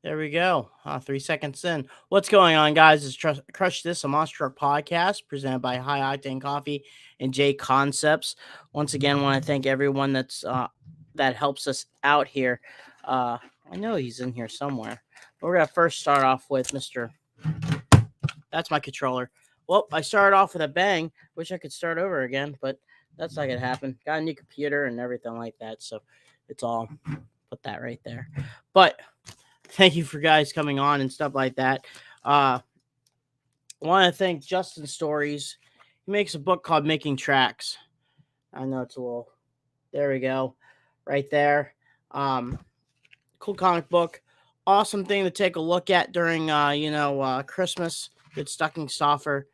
There we go. 3 seconds in. What's going on, guys? It's Crush This, a Monster Truck podcast presented by High Octane Coffee and J Concepts. Once again, want to thank everyone that helps us out here. Uh, I know he's in here somewhere. We're gonna first start off with Mister. That's my controller. Well, I started off with a bang. Wish I could start over again, but that's not gonna happen. Got a new computer and everything like that, so it's all put that right there. But thank you for guys coming on and stuff like that. I want to thank Justin Stories. He makes a book called Making Tracks. I know it's a little. There we go, right there. Um, cool comic book. Awesome thing to take a look at during Christmas. Good stocking stuffer,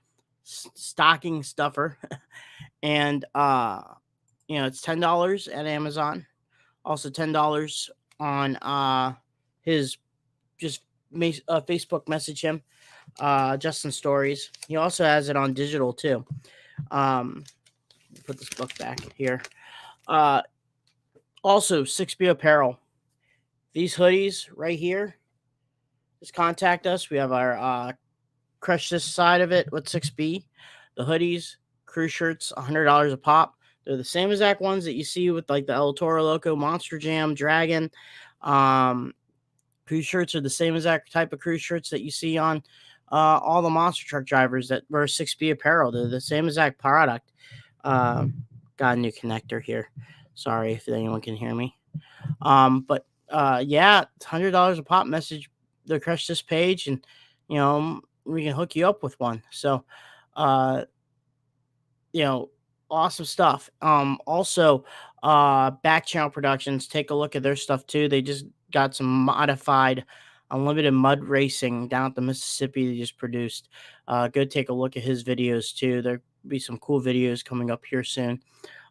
and it's $10 at Amazon. Also $10 on his just Facebook message him, Justin Stories. He also has it on digital too. Um, put this book back here. Uh, Also, 6B Apparel. These hoodies right here, just contact us. We have our Crush This side of it with 6B. The hoodies, crew shirts, $100 a pop. They're the same exact ones that you see with like the El Toro Loco, Monster Jam, Dragon. Crew shirts are the same exact type of crew shirts that you see on all the monster truck drivers that wear 6B apparel. They're the same exact product. Got a new connector here. Sorry if anyone can hear me. But yeah, $100 a pop. Message the Crush This page, and we can hook you up with one. So, uh, you know, awesome stuff. Also, Back Channel Productions, take a look at their stuff too. They just got some modified unlimited mud racing down at the Mississippi they just produced. Go take a look at his videos too. There'll be some cool videos coming up here soon.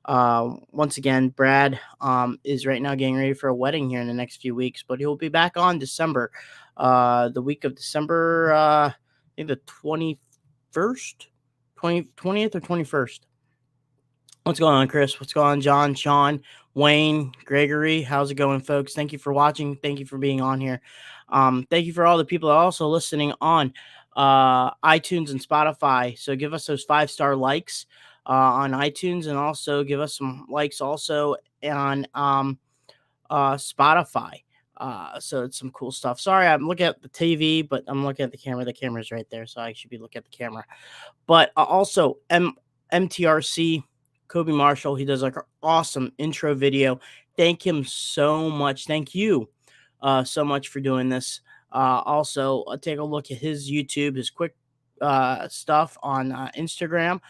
Once again, Brad is right now getting ready for a wedding here in the next few weeks, but he'll be back on December, the week of December, I think the 21st, 20th or 21st. What's going on, Chris? What's going on, John, Sean, Wayne, Gregory? How's it going, folks? Thank you for watching. Thank you for being on here. Thank you for all the people that are also listening on iTunes and Spotify. So give us those 5-star likes on iTunes, and also give us some likes also on Spotify. So it's some cool stuff. Sorry, I'm looking at the TV, but I'm looking at the camera. The camera's right there, so I should be looking at the camera. But also MTRC Kobe Marshall, he does like an awesome intro video. Thank him so much. Thank you so much for doing this. Also, take a look at his YouTube, his quick stuff on Instagram.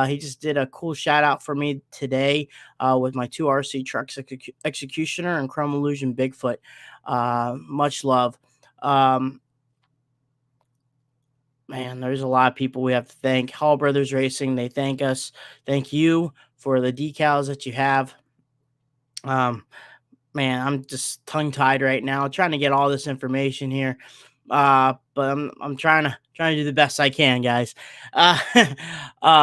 He just did a cool shout out for me today with my 2 RC trucks Executioner and Chrome Illusion Bigfoot. Much love. Man, there's a lot of people we have to thank. Hall Brothers Racing, they thank us. Thank you for the decals that you have. Man, I'm just tongue tied right now, trying to get all this information here. But I'm trying to do the best I can, guys. Uh,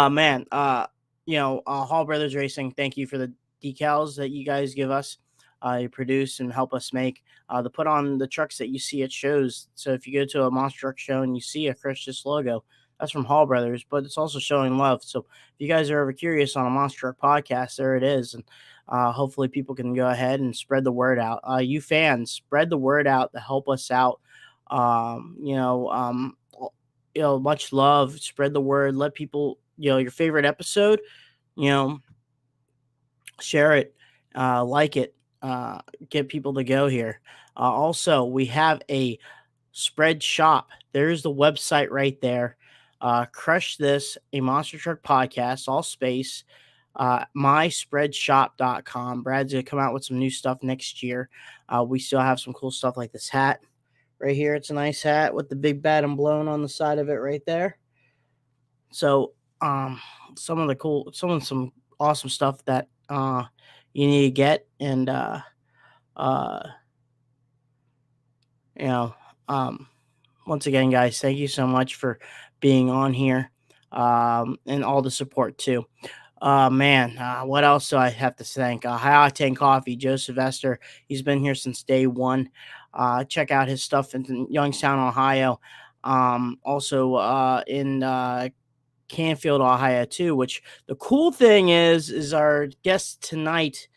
man, Hall Brothers Racing, thank you for the decals that you guys give us. You produce and help us make to put on the trucks that you see at shows. So if you go to a monster truck show and you see a Crush This logo, that's from Hall Brothers, but it's also showing love. So if you guys are ever curious on a monster truck podcast, there it is. And hopefully people can go ahead and spread the word out. You fans, spread the word out to help us out. Much love. Spread the word. Let people, your favorite episode, you know, share it, like it, get people to go here. Also, we have a spread shop. There's the website right there. Crush This, a monster truck podcast, all space. MySpreadShop.com. Brad's gonna come out with some new stuff next year. We still have some cool stuff like this hat right here. It's a nice hat with the big bat and blown on the side of it right there. So some awesome stuff that you need to get, and uh you know once again, guys, thank you so much for being on here, and all the support too. Man, what else do I have to thank? High Octane Coffee, Joe Sylvester. He's been here since day one. Check out his stuff in Youngstown, Ohio. Also in Canfield, Ohio, too. Which the cool thing is our guest tonight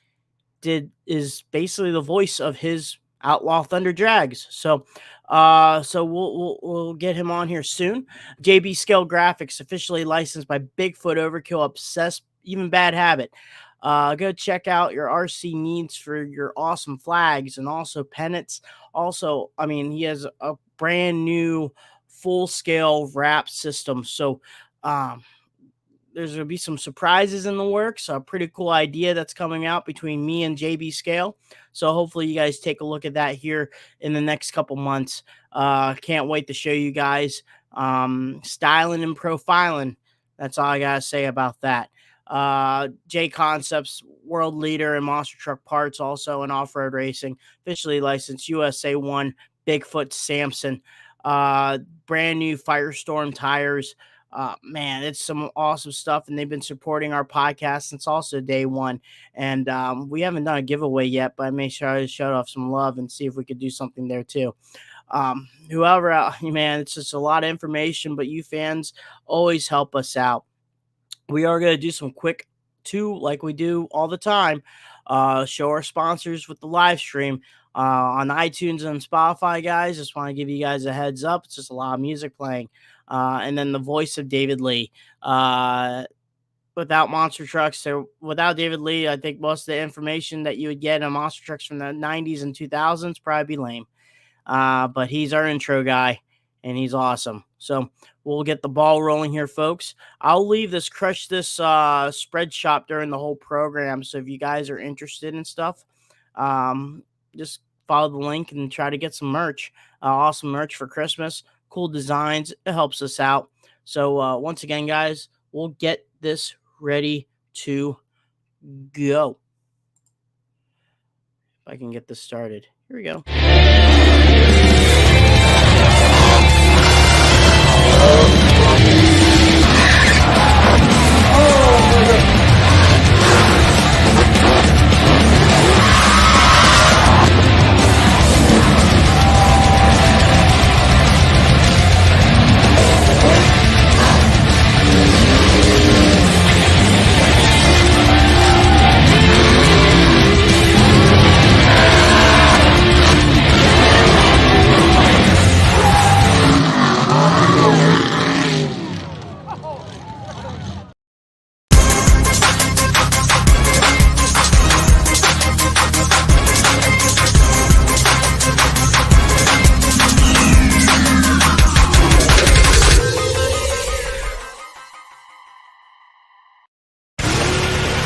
is basically the voice of his Outlaw Thunder Drags. So we'll get him on here soon. JB Scale Graphics, officially licensed by Bigfoot Overkill, Obsessed, Even Bad Habit. Go check out your RC needs for your awesome flags and also pennants. Also, I mean, he has a brand new full scale wrap system. So there's going to be some surprises in the works. A pretty cool idea that's coming out between me and JB Scale. So hopefully you guys take a look at that here in the next couple months. Can't wait to show you guys styling and profiling. That's all I got to say about that. J Concepts, world leader in monster truck parts, also in off-road racing, officially licensed USA 1, Bigfoot Samson, brand new Firestorm tires. Man, it's some awesome stuff, and they've been supporting our podcast since also day one. And we haven't done a giveaway yet, but I may try to show off some love and see if we could do something there too. Whoever, man, it's just a lot of information, but you fans always help us out. We are going to do some quick too, like we do all the time. Show our sponsors with the live stream on iTunes and Spotify, guys. Just want to give you guys a heads up. It's just a lot of music playing. And then the voice of David Lee. Without monster trucks, so without David Lee, I think most of the information that you would get on monster trucks from the 90s and 2000s probably be lame. But he's our intro guy, and he's awesome. So we'll get the ball rolling here, folks. I'll leave this Crush This spread shop during the whole program. So if you guys are interested in stuff, just follow the link and try to get some merch. Awesome merch for Christmas. Cool designs. It helps us out. So once again, guys, we'll get this ready to go. If I can get this started. Here we go.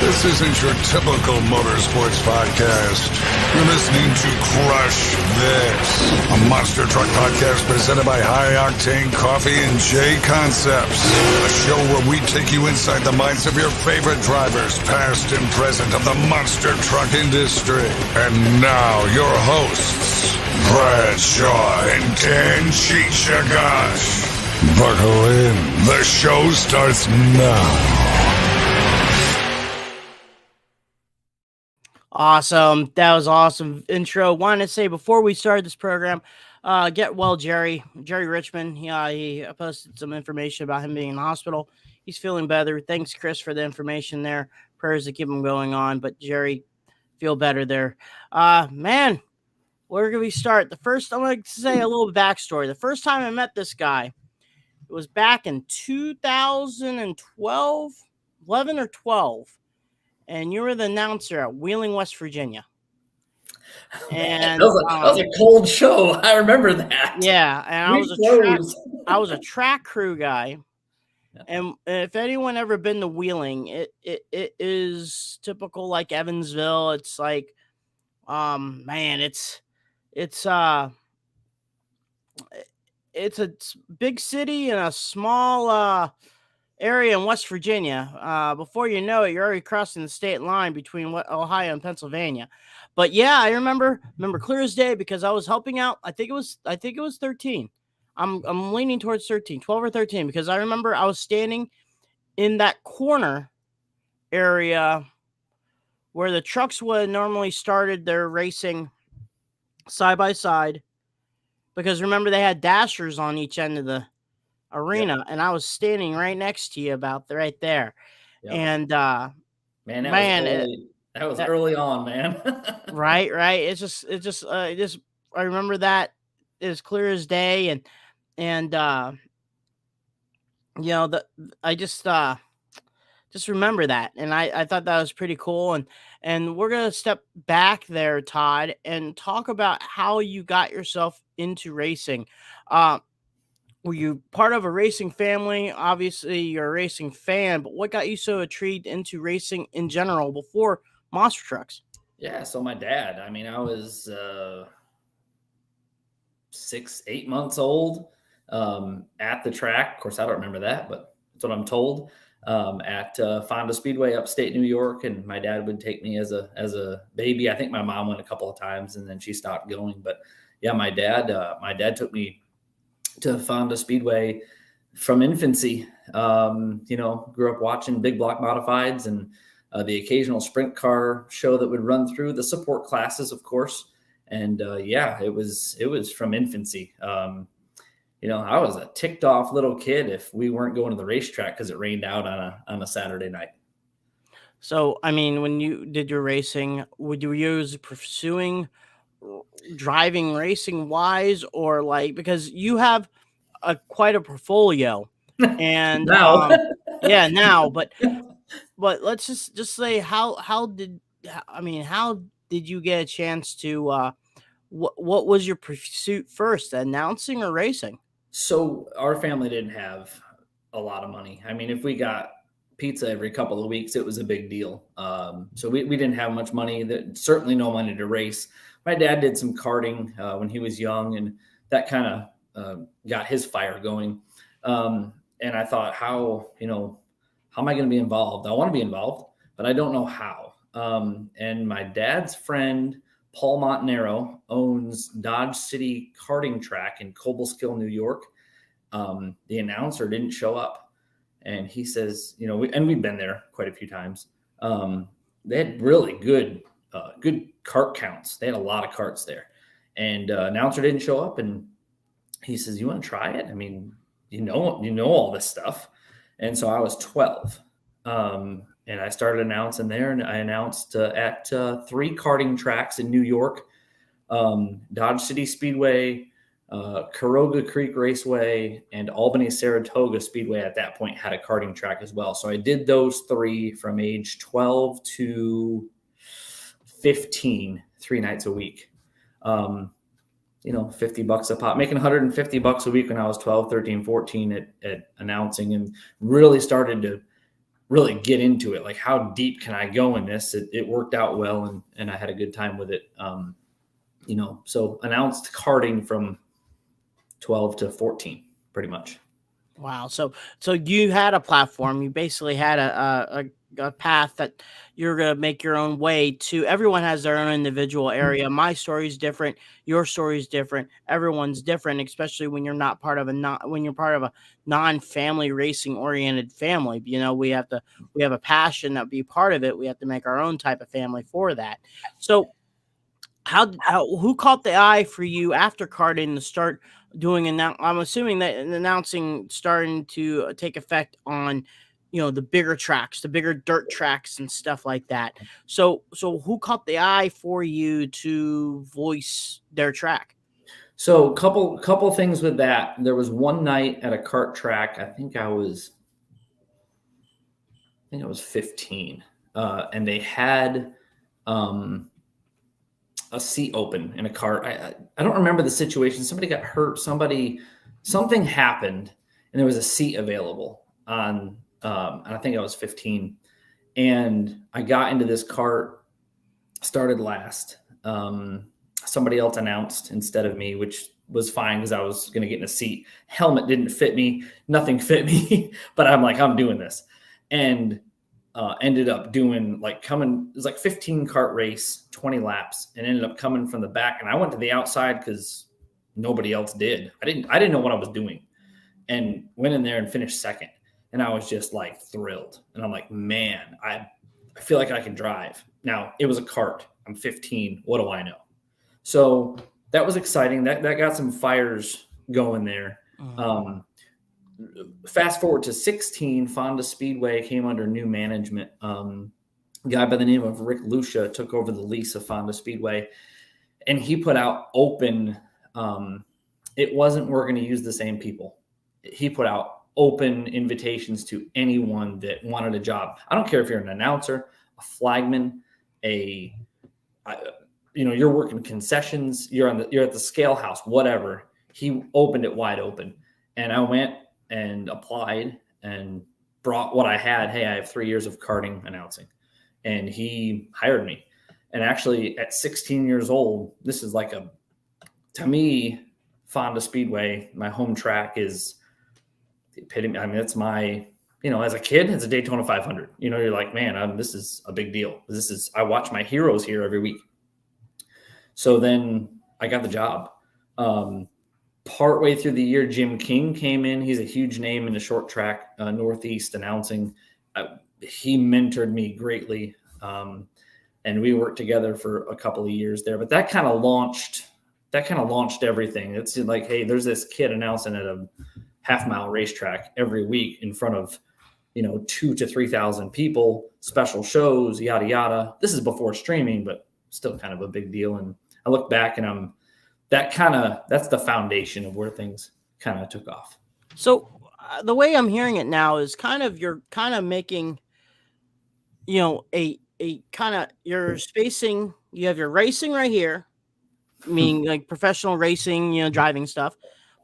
This isn't your typical motorsports podcast. You're listening to Crush This, a monster truck podcast presented by High Octane Coffee and J Concepts. A show where we take you inside the minds of your favorite drivers, past and present, of the monster truck industry. And now, your hosts, Brad Shaw and Dan Chichagash. Buckle in. The show starts now. Awesome. That was awesome intro. Wanted to say before we started this program, get well, Jerry Richmond. He posted some information about him being in the hospital. He's feeling better. Thanks, Chris, for the information there. Prayers to keep him going on. But Jerry, feel better there. Man, where can we start? I'm going to say a little backstory. The first time I met this guy, it was back in 2012, 11 or 12. And you were the announcer at Wheeling, West Virginia. And that was a cold show. I remember that. Yeah, and I was a track crew guy. And if anyone ever been to Wheeling, it is typical like Evansville. It's like, man, it's a big city and a small area in West Virginia. Before you know it, you're already crossing the state line between Ohio and Pennsylvania. But yeah, I remember clear as day because I was helping out. I think it was 13. I'm leaning towards 13, 12 or 13, because I remember I was standing in that corner area where the trucks would normally started their racing side by side, because remember they had dashers on each end of the arena, and I was standing right next to you right there. Yep. And Man, man, that was that early on, man. right. I remember that as clear as day, and the I just remember that, and I thought that was pretty cool. And we're gonna step back there, Todd, and talk about how you got yourself into racing. Uh, were you part of a racing family? Obviously, you're a racing fan, but what got you so intrigued into racing in general before monster trucks? Yeah, so my dad, I mean, I was 8 months old at the track. Of course, I don't remember that, but that's what I'm told. At Fonda Speedway, upstate New York, and my dad would take me as a baby. I think my mom went a couple of times, and then she stopped going. But yeah, my dad took me to Fonda Speedway from infancy. Grew up watching big block modifieds and the occasional sprint car show that would run through the support classes, of course. And it was from infancy. I was a ticked off little kid if we weren't going to the racetrack because it rained out on a Saturday night. So, I mean, when you did your racing, would you use pursuing driving racing wise, or like, because you have quite a portfolio, and Now, yeah, now, but let's just say how did you get a chance to what was your pursuit first, announcing or racing? so our family didn't have a lot of money. I mean, if we got pizza every couple of weeks, it was a big deal. So we didn't have much money. Certainly no money to race. My dad did some karting when he was young, and that kind of got his fire going. And I thought, how am I going to be involved? I want to be involved, but I don't know how. And my dad's friend, Paul Montanaro, owns Dodge City Karting Track in Cobleskill, New York. The announcer didn't show up, and he says, we've been there quite a few times. They had really good kart counts. They had a lot of karts there, and announcer didn't show up, and he says, "You want to try it? I mean, you know all this stuff." And so I was 12, and I started announcing there, and I announced at 3 karting tracks in New York: Dodge City Speedway, Caroga Creek Raceway, and Albany Saratoga Speedway at that point had a karting track as well. So I did those 3 from age 12 to 15, 3 nights a week. $50 a pop, making $150 a week when I was 12, 13, 14 at announcing, and really started to really get into it. Like, how deep can I go in this? It worked out well, and I had a good time with it. So announced karting from 12 to 14, pretty much. Wow. So you had a platform. You basically had a path that you're going to make your own way to. Everyone has their own individual area. My story is different. Your story is different. Everyone's different, especially when you're not part of when you're part of a non-family racing oriented family. We have a passion that be part of it. We have to make our own type of family for that. So who caught the eye for you after karting to start doing I'm assuming that announcing starting to take effect on the bigger tracks, the bigger dirt tracks and stuff like that. So who caught the eye for you to voice their track? So couple things with that. There was one night at a kart track. I think I was 15, and they had a seat open in a cart. I don't remember the situation. Somebody got hurt. Something happened, and there was a seat available on. And I think I was 15, and I got into this cart, started last. Somebody else announced instead of me, which was fine because I was going to get in a seat. Helmet didn't fit me. Nothing fit me, but I'm like, I'm doing this. And ended up doing it was like 15 kart race, 20 laps, and ended up coming from the back. And I went to the outside because nobody else did. I didn't know what I was doing, and went in there and finished second. And I was just like thrilled. And I'm like, man, I feel like I can drive. Now, it was a kart. I'm 15. What do I know? So that was exciting. That got some fires going there. Fast forward to 16, Fonda Speedway came under new management. A guy by the name of Rick Lucia took over the lease of Fonda Speedway, and he put out open. It wasn't we're going to use the same people. He put out open invitations to anyone that wanted a job. I don't care if you're an announcer, a flagman, you're working concessions, you're at the scale house, whatever. He opened it wide open, and I went and applied and brought what I had. Hey, I have 3 years of karting announcing, and he hired me. And actually, at 16 years old, this is like to me, Fonda Speedway, my home track, is the epitome. I mean, it's my, as a kid, it's a Daytona 500. You're like, man, this is a big deal. I watch my heroes here every week. So then I got the job. Partway through the year, Jim King came in. He's a huge name in the short track Northeast announcing. He mentored me greatly, and we worked together for a couple of years there. But that kind of launched everything. It's like, hey, there's this kid announcing at a half-mile racetrack every week in front of 2,000 to 3,000 people, special shows, yada yada. This is before streaming, but still kind of a big deal. And I look back and that's the foundation of where things kind of took off. So the way I'm hearing it now is you're kind of making, you're spacing, you have your racing right here, meaning like professional racing, driving stuff,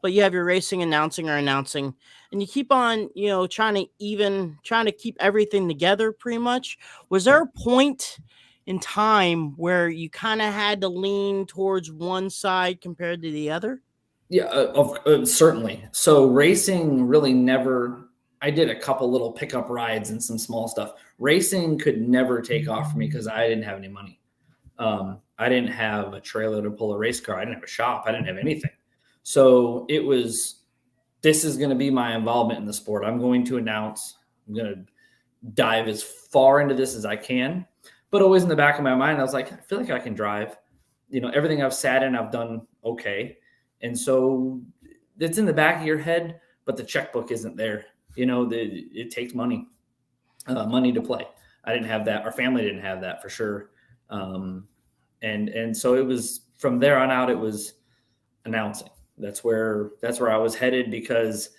but you have your racing announcing, and you keep on, trying to keep everything together pretty much. Was there a point in time where you kind of had to lean towards one side compared to the other? Yeah, certainly. So racing really never, I did a couple little pickup rides and some small stuff. Racing could never take off for me because I didn't have any money. I didn't have a trailer to pull a race car. I didn't have a shop. I didn't have anything. So this is going to be my involvement in the sport. I'm going to announce. I'm going to dive as far into this as I can. But always in the back of my mind, I was like, I feel like I can drive. Everything I've sat in, I've done okay. And so it's in the back of your head, but the checkbook isn't there. It takes money to play. I didn't have that. Our family didn't have that for sure. And so it was from there on out, it was announcing. That's where I was headed, because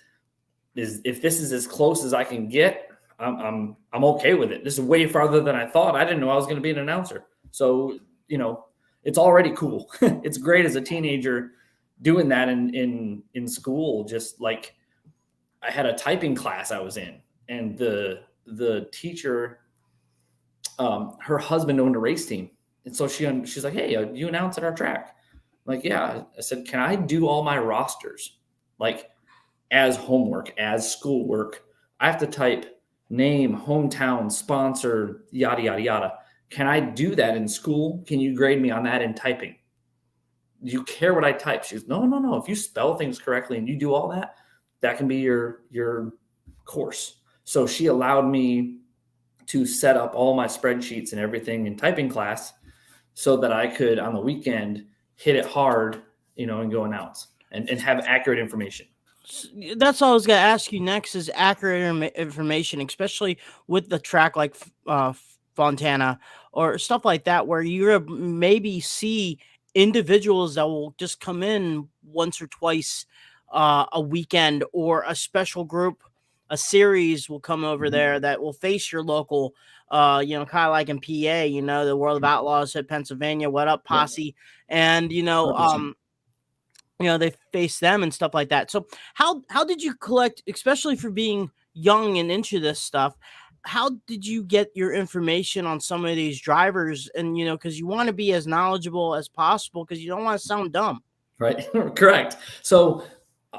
if this is as close as I can get, I'm okay with it. This is way farther than I thought. I didn't know I was going to be an announcer. So, it's already cool. It's great as a teenager doing that in school. Just like I had a typing class I was in, and the teacher, her husband owned a race team. And so she's like, hey, you announce at our track. I'm like, yeah. I said, can I do all my rosters like as homework, as schoolwork? I have to type name, hometown, sponsor, yada, yada, yada. Can I do that in school? Can you grade me on that in typing? Do you care what I type? She goes, no. If you spell things correctly and you do all that, that can be your course. So she allowed me to set up all my spreadsheets and everything in typing class so that I could, on the weekend, hit it hard, and go announce and have accurate information. That's all I was going to ask you next, is accurate information, especially with the track like Fontana or stuff like that, where you maybe see individuals that will just come in once or twice a weekend, or a special group, a series will come over there that will face your local, kind of like in PA, the World of Outlaws at Pennsylvania, what up posse, and they face them and stuff like that. So how did you collect, especially for being young and into this stuff, how did you get your information on some of these drivers? And, because you want to be as knowledgeable as possible, because you don't want to sound dumb. Right. Correct. So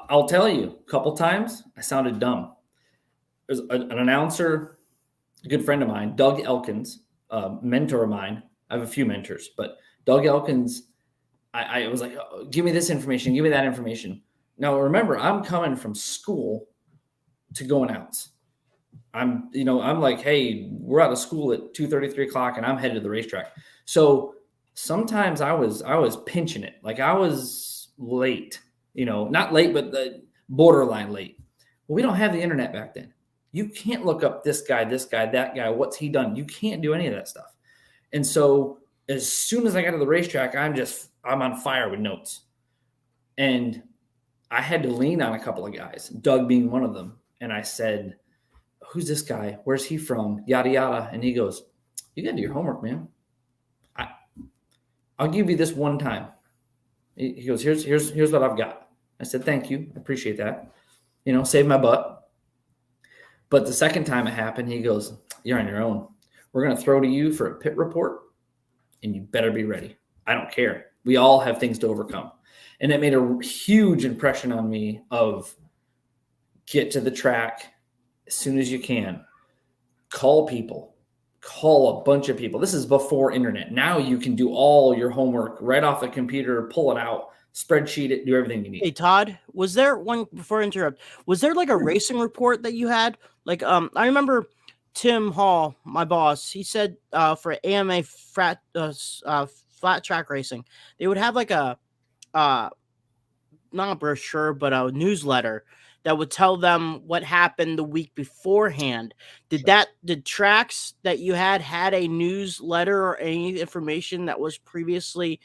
I'll tell you, a couple times I sounded dumb. There's an announcer, a good friend of mine, Doug Elkins, mentor of mine. I have a few mentors, but Doug Elkins, I was like, oh, give me this information, give me that information. Now, remember, I'm coming from school to go announce. I'm like, hey, we're out of school at 2:30, 3 o'clock, and I'm headed to the racetrack. So sometimes I was pinching it. Like I was late, not late, but the borderline late. Well, we don't have the internet back then. You can't look up this guy, that guy, what's he done? You can't do any of that stuff. And so as soon as I got to the racetrack, I'm on fire with notes. And I had to lean on a couple of guys, Doug being one of them. And I said, who's this guy? Where's he from? Yada, yada. And he goes, you got to do your homework, man. I'll give you this one time. He goes, here's what I've got. I said, thank you. I appreciate that. Save my butt. But the second time it happened, he goes, you're on your own. We're going to throw to you for a pit report, and you better be ready. I don't care. We all have things to overcome. And it made a huge impression on me of get to the track as soon as you can. Call people. Call a bunch of people. This is before internet. Now you can do all your homework right off the computer, pull it out, spreadsheet it, do everything you need. Hey, Todd, was there one, before I interrupt, was there like a racing report that you had? Like, I remember Tim Hall, my boss, he said for AMA flat track racing, they would have like a, not a brochure, but a newsletter that would tell them what happened the week beforehand. Did tracks that you had a newsletter or any information that was previously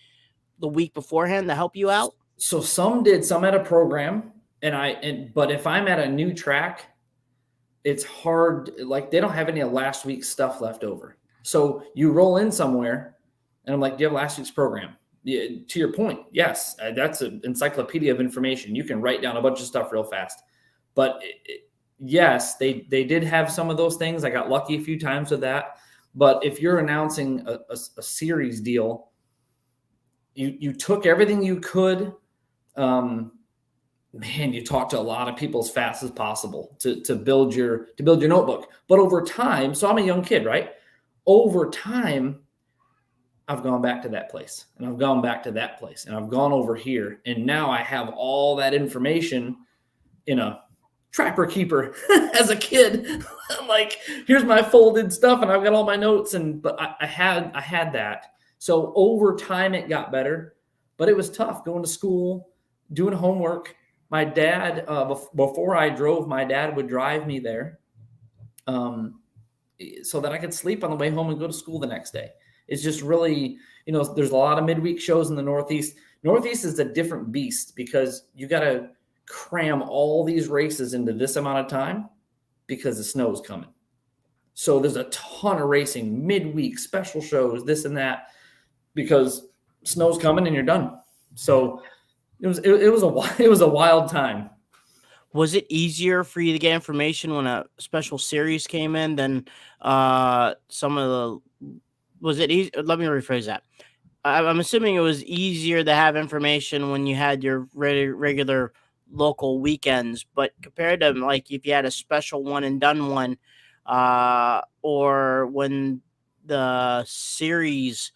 the week beforehand to help you out? So some did, some had a program, but if I'm at a new track, it's hard. Like they don't have any of last week's stuff left over. So you roll in somewhere and I'm like, do you have last week's program? Yeah, to your point, yes, that's an encyclopedia of information. You can write down a bunch of stuff real fast. But yes, they did have some of those things. I got lucky a few times with that. But if you're announcing a series deal, you took everything you could. You talked to a lot of people as fast as possible to build your notebook. But over time, so I'm a young kid, right? Over time, I've gone back to that place, and I've gone back to that place, and I've gone over here, and now I have all that information in a Trapper Keeper as a kid. I'm like, here's my folded stuff, and I've got all my notes, but I had that. So over time, it got better, but it was tough going to school, doing homework. My dad, before I drove, my dad would drive me there so that I could sleep on the way home and go to school the next day. It's just really, there's a lot of midweek shows in the Northeast. Northeast is a different beast because you got to cram all these races into this amount of time because the snow's coming. So there's a ton of racing, midweek, special shows, this and that, because snow's coming and you're done. So it was a wild time. Was it easier for you to get information when a special series came in than some of the? Was it easy? Let me rephrase that. I'm assuming it was easier to have information when you had your regular local weekends, but compared to like if you had a special one and done one, or when the series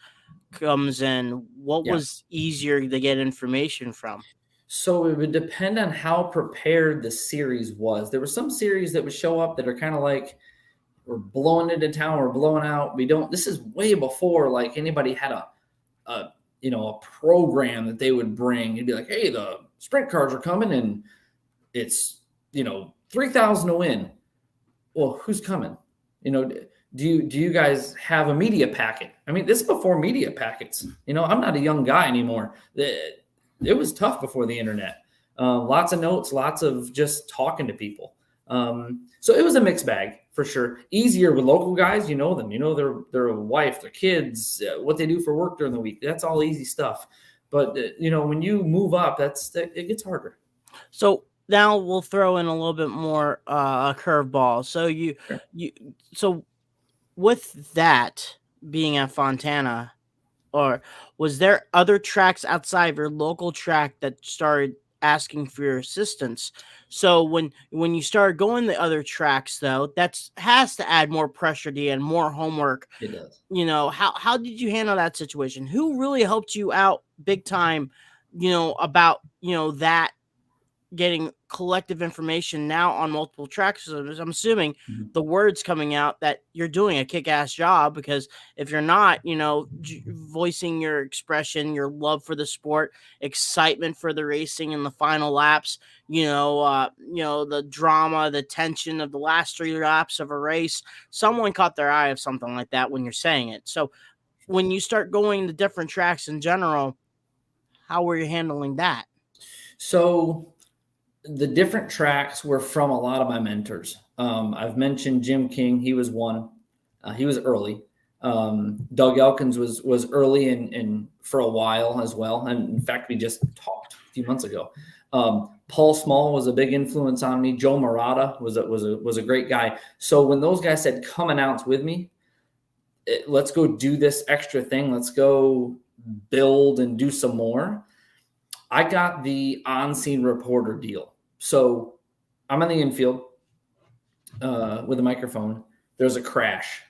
comes in, what was easier to get information from? So it would depend on how prepared the series was. There were some series that would show up that are kind of like, we're blowing into town, we're blowing out. This is way before like anybody had a program that they would bring. It'd be like, hey, the sprint cars are coming and it's, 3,000 to win. Well, who's coming? Do you guys have a media packet? I mean, this is before media packets. I'm not a young guy anymore. It was tough before the internet. Lots of notes, lots of just talking to people. So it was a mixed bag for sure. Easier with local guys, them, their wife, their kids, what they do for work during the week. That's all easy stuff. But when you move up, it gets harder. So now we'll throw in a little bit more a curveball. So so with that being at Fontana, or was there other tracks outside of your local track that started asking for your assistance? So when you start going to other tracks, though, has to add more pressure to you and more homework. It does. How did you handle that situation? Who really helped you out big time? About that getting collective information now on multiple tracks. So I'm assuming the word's coming out that you're doing a kick-ass job, because if you're not, voicing your expression, your love for the sport, excitement for the racing in the final laps, the drama, the tension of the last 3 laps of a race, someone caught their eye of something like that when you're saying it. So when you start going to different tracks in general, how were you handling that? So the different tracks were from a lot of my mentors. I've mentioned Jim King. He was one. He was early. Doug Elkins was early and for a while as well. And in fact, we just talked a few months ago. Paul Small was a big influence on me. Joe Murata was a great guy. So when those guys said, come announce with me, let's go do this extra thing. Let's go build and do some more. I got the on-scene reporter deal. So I'm in the infield with a microphone. There's a crash.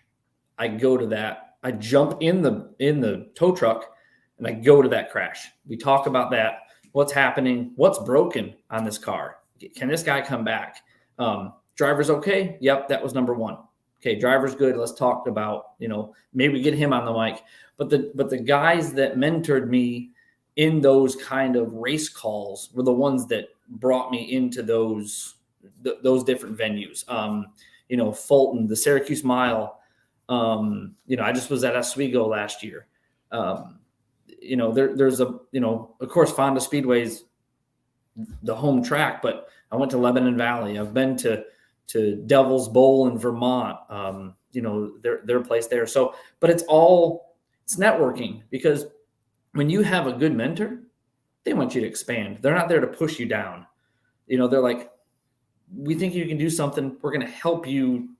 I go to that. I jump in the tow truck and I go to that crash. We talk about that. What's happening? What's broken on this car? Can this guy come back? Driver's okay? Yep, that was number one. Okay, driver's good. Let's talk about, maybe get him on the mic. But the guys that mentored me in those kind of race calls were the ones that brought me into those different venues. Fulton, the Syracuse Mile. I just was at Oswego last year. There's of course, Fonda Speedway's the home track, but I went to Lebanon Valley. I've been to Devil's Bowl in Vermont, their place there. So, but it's networking, because when you have a good mentor, they want you to expand. They're not there to push you down. They're like, we think you can do something. We're going to help you,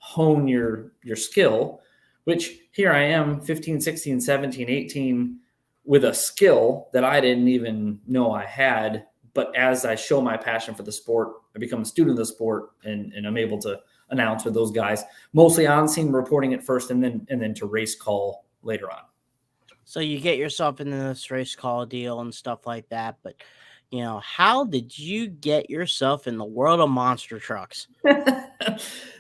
hone your skill, which here I am 15, 16, 17, 18 with a skill that I didn't even know I had. But as I show my passion for the sport, I become a student of the sport, and I'm able to announce with those guys, mostly on scene reporting at first, and then to race call later on. So you get yourself into this race call deal and stuff like that. But, how did you get yourself in the world of monster trucks?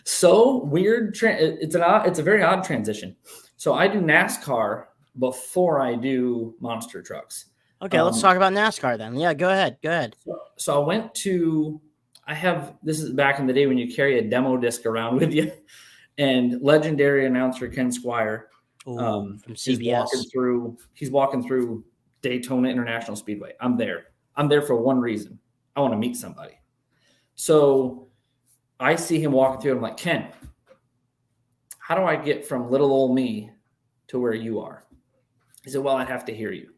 So weird. It's a very odd transition. So I do NASCAR before I do monster trucks. Okay, let's talk about NASCAR then. Yeah, go ahead. So this is back in the day when you carry a demo disc around with you, and legendary announcer Ken Squire from CBS. He's walking through Daytona International Speedway. I'm there for one reason. I want to meet somebody. So I see him walking through. I'm like, Ken, how do I get from little old me to where you are? He said, well, I'd have to hear you.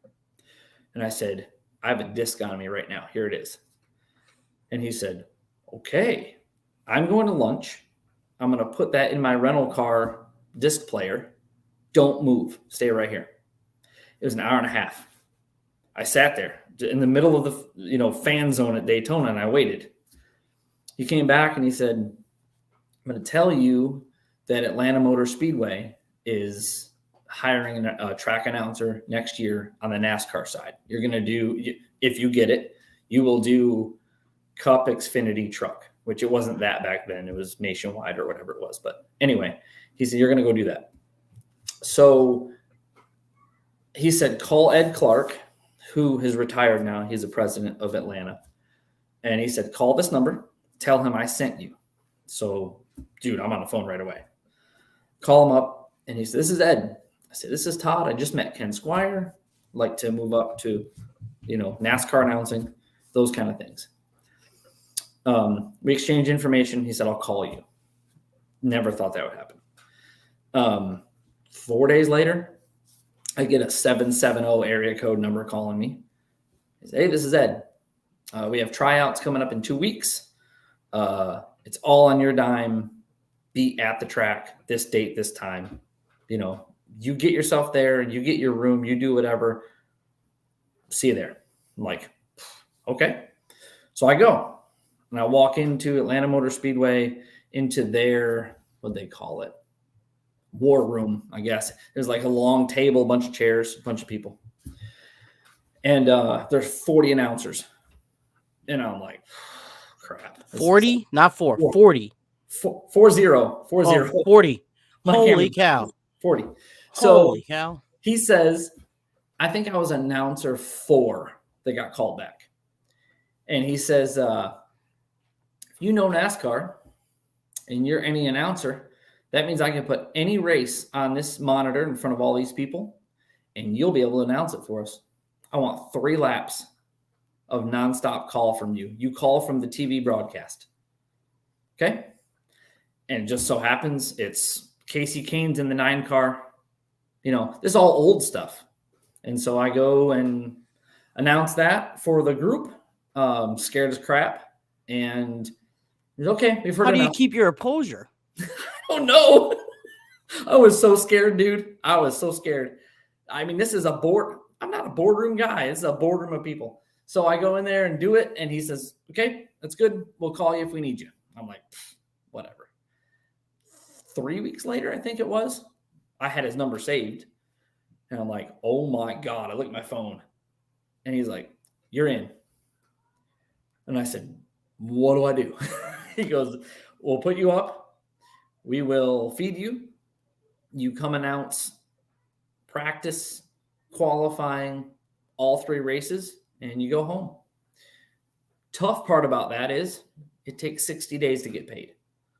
And I said, I have a disc on me right now. Here it is. And he said, okay, I'm going to lunch. I'm going to put that in my rental car disc player. Don't move. Stay right here. It was an hour and a half. I sat there in the middle of the fan zone at Daytona, and I waited. He came back and he said, I'm going to tell you that Atlanta Motor Speedway is hiring a track announcer next year on the NASCAR side. You're going to do, if you get it, you will do Cup Xfinity truck, which it wasn't that back then. It was Nationwide or whatever it was. But anyway, he said, you're going to go do that. So he said, call Ed Clark, who has retired now. He's the president of Atlanta. And he said, call this number, tell him I sent you. So, dude, I'm on the phone right away. Call him up. And he said, this is Ed. I said, this is Todd. I just met Ken Squire. Like to move up to, NASCAR announcing, those kind of things. We exchanged information. He said, I'll call you. Never thought that would happen. 4 days later, I get a 770 area code number calling me. He said, hey, this is Ed. We have tryouts coming up in 2 weeks. It's all on your dime. Be at the track this date, this time. You get yourself there, you get your room, you do whatever. See you there. I'm like, okay. So I go and I walk into Atlanta Motor Speedway, into their, what'd they call it? War room, I guess. There's like a long table, a bunch of chairs, a bunch of people. And there's 40 announcers. And I'm like, crap. 40, not 4, 40. 40. Oh, 40. My Holy camera- cow. 40. So Holy cow. he says, I think I was announcer 4 that got called back. And he says, if you know NASCAR and you're any announcer, that means I can put any race on this monitor in front of all these people, and you'll be able to announce it for us. I want 3 laps of nonstop call from you. You call from the TV broadcast. Okay? And it just so happens it's Casey Kane's in the 9 car. You know, this is all old stuff. And so I go and announce that for the group, scared as crap. And he's okay. We've heard How do you enough. keep your composure? Oh, no. I was so scared, dude. I was so scared. I mean, this is a board. I'm not a boardroom guy. This is a boardroom of people. So I go in there and do it. And he says, okay, that's good. We'll call you if we need you. I'm like, whatever. 3 weeks later, I think it was, I had his number saved. And I'm like, oh my God. I look at my phone. And he's like, you're in. And I said, what do I do? He goes, we'll put you up. We will feed you. You come announce practice, qualifying, all 3 races, and you go home. Tough part about that is it takes 60 days to get paid.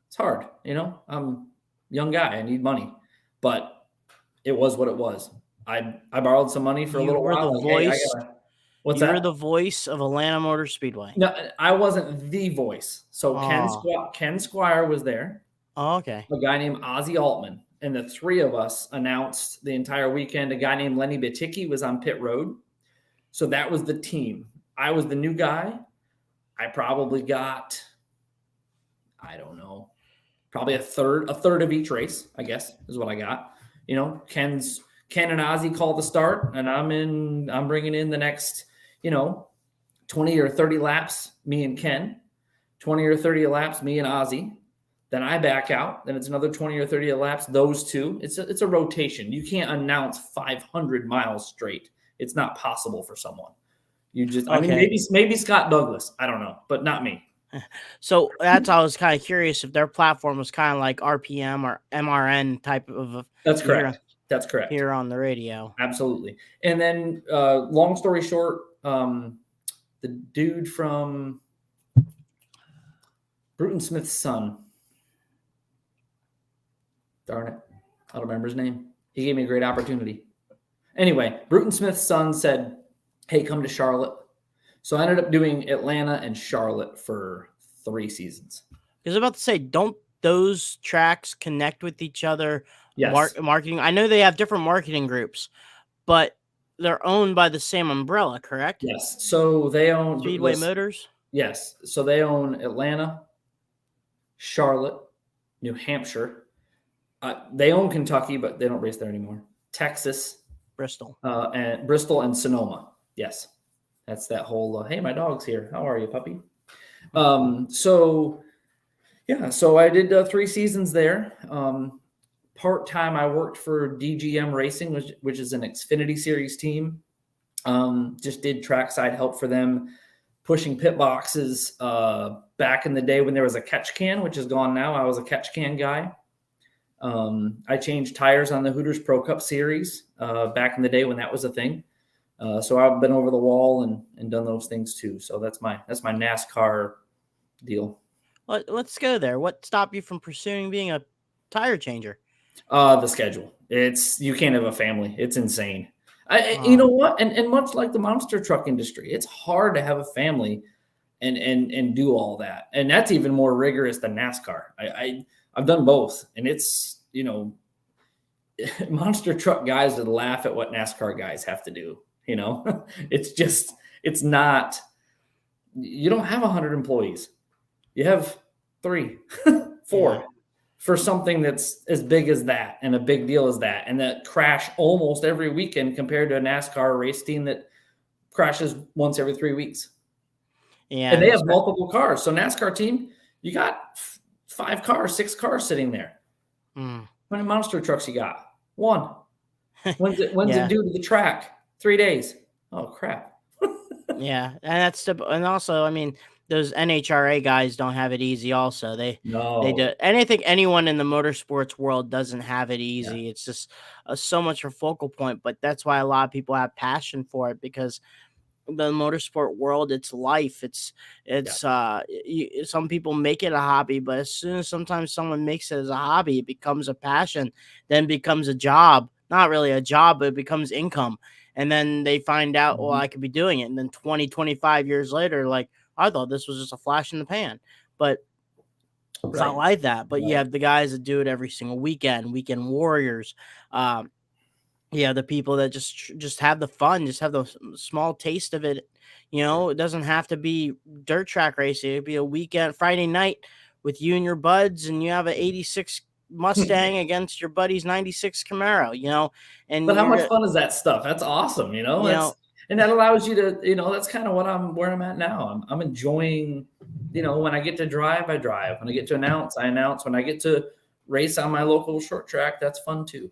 It's hard. You know, I'm a young guy. I need money. But it was what it was. I borrowed some money for a little while. The voice. What's You're that? the voice of Atlanta Motor Speedway. No, I wasn't the voice. So Ken Squire was there. Oh, okay. A guy named Ozzy Altman. And the 3 of us announced the entire weekend. A guy named Lenny Baticki was on pit road. So that was the team. I was the new guy. I probably got, I don't know, probably a third of each race, I guess, is what I got. You know, Ken and Ozzy called the start, and I'm bringing in the next, 20 or 30 laps, me and Ken, 20 or 30 laps, me and Ozzy. Then I back out. Then it's another 20 or 30 laps, those 2. It's a rotation. You can't announce 500 miles straight. It's not possible for someone. You just, okay. I mean, maybe Scott Douglas. I don't know, but not me. So I was kind of curious if their platform was kind of like RPM or MRN type of. That's correct. That's correct. Here on the radio. Absolutely. And then, long story short, the dude from Bruton Smith's son. Darn it. I don't remember his name. He gave me a great opportunity. Anyway, Bruton Smith's son said, hey, come to Charlotte. So I ended up doing Atlanta and Charlotte for 3 seasons. I was about to say, don't those tracks connect with each other? Yes. Marketing. I know they have different marketing groups, but they're owned by the same umbrella, correct? Yes. So they own Speedway Motors. Yes. So they own Atlanta, Charlotte, New Hampshire. They own Kentucky, but they don't race there anymore. Texas, Bristol, and Sonoma. Yes, that's that whole. Hey, my dog's here. How are you, puppy? So I did 3 seasons there. Part time, I worked for DGM Racing, which is an Xfinity Series team. Just did trackside help for them, pushing pit boxes. Back in the day when there was a catch can, which is gone now, I was a catch can guy. I changed tires on the Hooters Pro Cup Series back in the day when that was a thing. So I've been over the wall and done those things too. So that's my NASCAR deal. Let's go there. What stopped you from pursuing being a tire changer? The schedule. You can't have a family. It's insane. You know what? And much like the monster truck industry, it's hard to have a family and do all that. And that's even more rigorous than NASCAR. I've done both, and it's, monster truck guys would laugh at what NASCAR guys have to do. It's not, you don't have 100 employees. You have 3, 4 for something that's as big as that and a big deal as that. And that crash almost every weekend compared to a NASCAR race team that crashes once every 3 weeks. Yeah. And they have multiple cars. So NASCAR team, you got 5 cars, 6 cars sitting there. How many monster trucks you got? 1. When's it due to the track? 3 days. Oh, crap. Yeah, and also, I mean, those NHRA guys don't have it easy. Also, they do, No. and I think anyone in the motorsports world doesn't have it Yeah. easy. It's just so much a focal point, but that's why a lot of people have passion for it because the motorsport world, it's life. Yeah. Some people make it a hobby, but as soon as sometimes someone makes it as a hobby, it becomes a passion, then becomes a job. Not really a job, but it becomes income. And then they find out, well, Mhm. I could be doing it. And then 20, 25 years later, like, I thought this was just a flash in the pan. But it's not Right. like that. But you Right. have the guys that do it every single weekend warriors. Yeah, the people that just have the fun, just have the small taste of it. Sure. It doesn't have to be dirt track racing. It'd be a weekend Friday night with you and your buds, and you have an '86 Mustang against your buddy's '96 Camaro. And But how you're much fun is that stuff? That's awesome, you know and that allows you to, that's kind of where I'm at now. I'm enjoying, when I get to drive, I drive. When I get to announce, I announce. When I get to race on my local short track, that's fun too.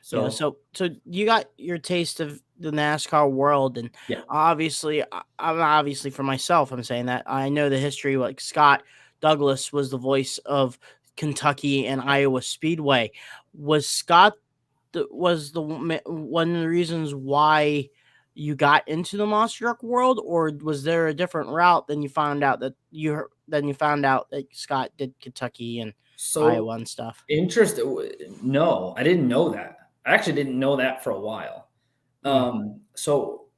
So so you got your taste of the NASCAR world, and yeah. obviously, I'm obviously for myself, I'm saying that I know the history. Like Scott Douglas was the voice of Kentucky and Iowa Speedway. Was Scott one of the reasons why you got into the monster truck world, or was there a different route than you found out that Scott did Kentucky and So Iowa and stuff? interest. No, I didn't know that. I actually didn't know that for a while. Mm. So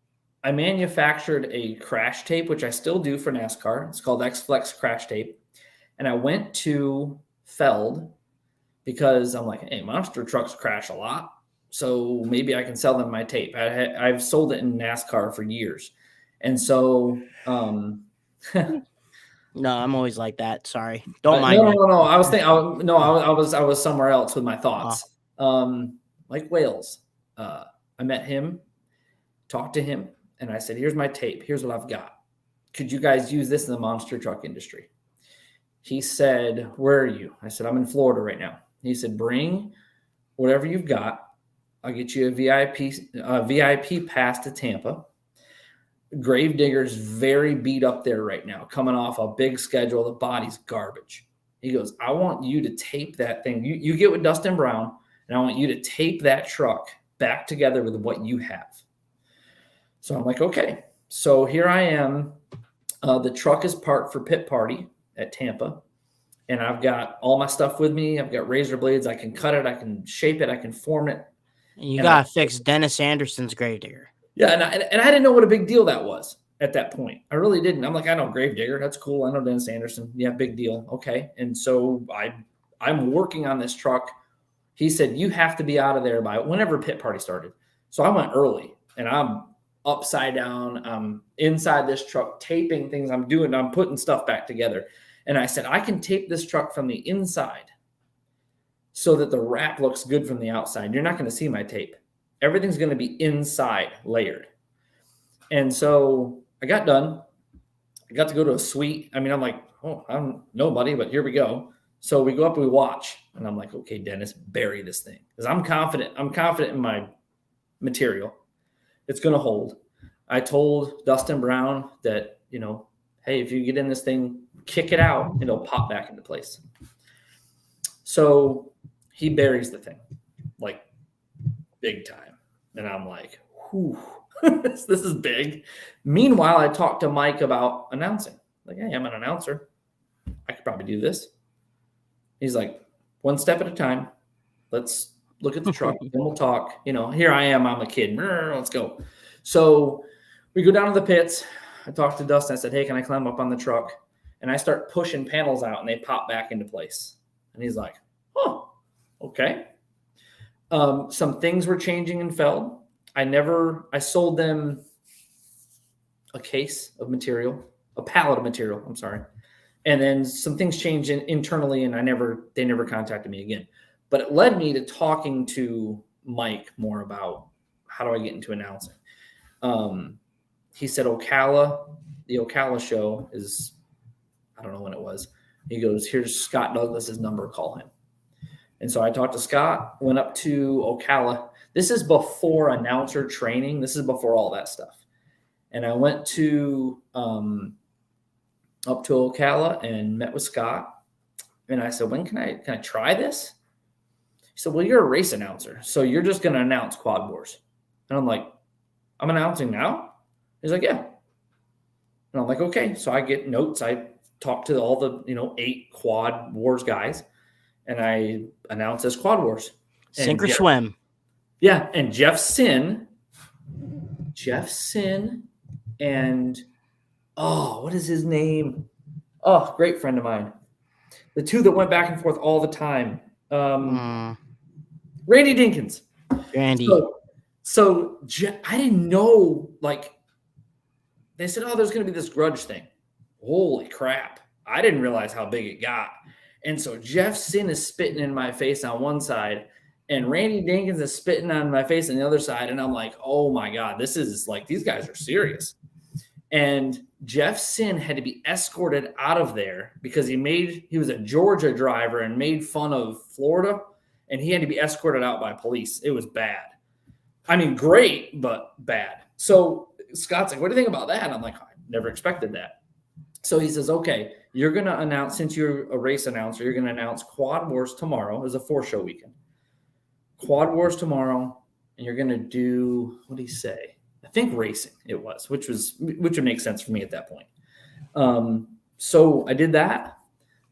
I manufactured a crash tape, which I still do for NASCAR. It's called X-Flex Crash Tape. And I went to Feld because I'm like, hey, monster trucks crash a lot. So maybe I can sell them my tape. I've sold it in NASCAR for years. And so, No, I'm always like that. Sorry, don't but mind me. no. I was thinking, I was somewhere else with my Oh, thoughts. Like Wales, I met him, talked to him, and I said, here's my tape. Here's what I've got. Could you guys use this in the monster truck industry? He said, where are you? I said, I'm in Florida right now. He said, bring whatever you've got. I'll get you a VIP pass to Tampa. Gravedigger's very beat up there right now, coming off a big schedule. The body's garbage. He goes, I want you to tape that thing. You get with Dustin Brown, and I want you to tape that truck back together with what you have. So I'm like, okay. So here I am. The truck is parked for pit party at Tampa, and I've got all my stuff with me. I've got razor blades. I can cut it. I can shape it. I can form it. and you And I gotta fix Dennis Anderson's Gravedigger. Yeah, and I didn't know what a big deal that was at that point. I really didn't. I'm like, I know Gravedigger, that's cool. I know Dennis Anderson. Yeah, big deal. Okay. And so I'm working on this truck. He said, you have to be out of there by whenever pit party started. So I went early, and I'm upside down. I'm inside this truck taping things. I'm putting stuff back together. And I said, I can tape this truck from the inside so that the wrap looks good from the outside. You're not going to see my tape. Everything's going to be inside layered. And so I got done. I got to go to a suite. I mean, I'm like, oh, I don't know, buddy, but here we go. So we go up, we watch, and I'm like, okay, Dennis, bury this thing. Because I'm confident. I'm confident in my material. It's going to hold. I told Dustin Brown that, hey, if you get in this thing, kick it out, it'll pop back into place. So he buries the thing, like big time. And I'm like, whew, this is big. Meanwhile, I talked to Mike about announcing. Like, hey, I'm an announcer. I could probably do this. He's like, one step at a time. Let's look at the truck, then we'll talk. Here I am. I'm a kid. Let's go. So we go down to the pits. I talked to Dustin. I said, hey, can I climb up on the truck? And I start pushing panels out, and they pop back into place. And he's like, oh, okay. Some things were changing in Feld. I sold them a case of material, a pallet of material. I'm sorry. And then some things changed internally, and they never contacted me again. But it led me to talking to Mike more about how do I get into announcing. He said the Ocala show is, I don't know when it was. He goes, here's Scott Douglas's number, call him. And so I talked to Scott, went up to Ocala. This is before announcer training. This is before all that stuff. And I went to up to Ocala and met with Scott. And I said, when can I try this? He said, well, you're a race announcer, so you're just going to announce Quad Wars. And I'm like, I'm announcing now? He's like, yeah. And I'm like, okay. So I get notes. I talk to all the 8 Quad Wars guys, and I announce as Quad Wars. Sink or swim. Yeah, and Jeff Sin, and what is his name? Oh, great friend of mine. The two that went back and forth all the time. Randy Dinkins. Randy. So I didn't know, they said, oh, there's going to be this grudge thing. Holy crap. I didn't realize how big it got. And so Jeff Sin is spitting in my face on one side, and Randy Dinkins is spitting on my face on the other side. And I'm like, oh my God, this is these guys are serious. And Jeff Sin had to be escorted out of there because he was a Georgia driver and made fun of Florida, and he had to be escorted out by police. It was bad. I mean, great, but bad. So Scott's like, what do you think about that? And I'm like, I never expected that. So he says, okay, you're going to announce, since you're a race announcer, you're going to announce Quad Wars tomorrow. It was a 4-show weekend. Quad Wars tomorrow, and you're going to do, what did he say? I think racing it was, which would make sense for me at that point. So I did that.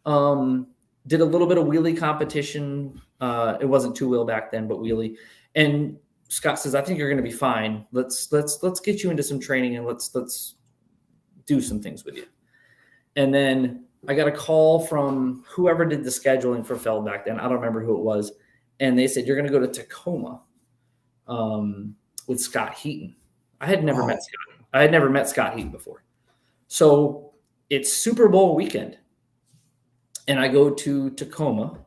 Did a little bit of wheelie competition. It wasn't 2-wheel back then, but wheelie. And Scott says, I think you're going to be fine. Let's get you into some training, and let's do some things with you. And then I got a call from whoever did the scheduling for Feld back then. I don't remember who it was. And they said, you're going to go to Tacoma with Scott Heaton. I had never met Scott. I had never met Scott Heaton before. So it's Super Bowl weekend. And I go to Tacoma,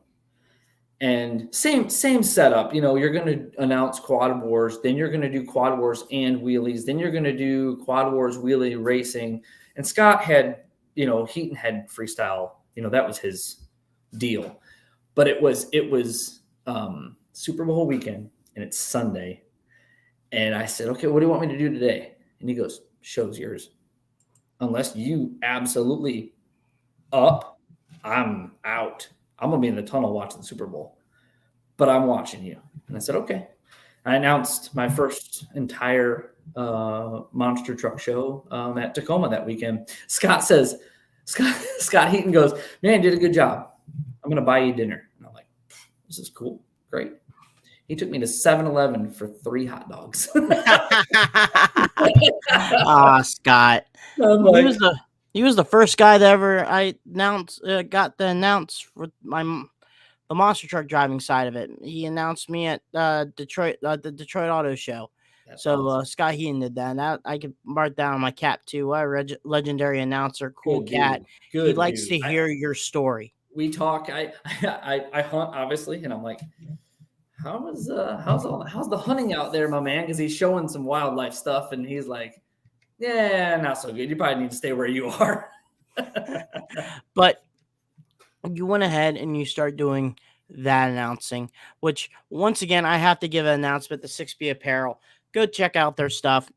and same setup. You're going to announce Quad Wars. Then you're going to do Quad Wars and wheelies. Then you're going to do Quad Wars wheelie racing. And Scott had, Heaton had freestyle. That was his deal. But it was Super Bowl weekend, and it's Sunday. And I said, okay, what do you want me to do today? And he goes, show's yours. Unless you absolutely up, I'm out. I'm going to be in the tunnel watching the Super Bowl. But I'm watching you. And I said, okay. I announced my first entire monster truck show at Tacoma that weekend. Scott Heaton goes, man, you did a good job. I'm going to buy you dinner. And I'm like, this is cool. Great. He took me to 7-Eleven for 3 hot dogs. Scott. He was the first guy that ever I got to announce for the monster truck driving side of it. He announced me at the Detroit Auto Show. That's awesome. Scott Heaton did that. And that I could mark down on my cap too. Legendary announcer, cool good cat. He likes to hear your story. We talk. I hunt obviously, and I'm like, how's the hunting out there, my man? Because he's showing some wildlife stuff, and he's like, yeah, not so good. You probably need to stay where you are. But you went ahead and you start doing that announcing, which once again, I have to give an announcement to 6B Apparel. Go check out their stuff.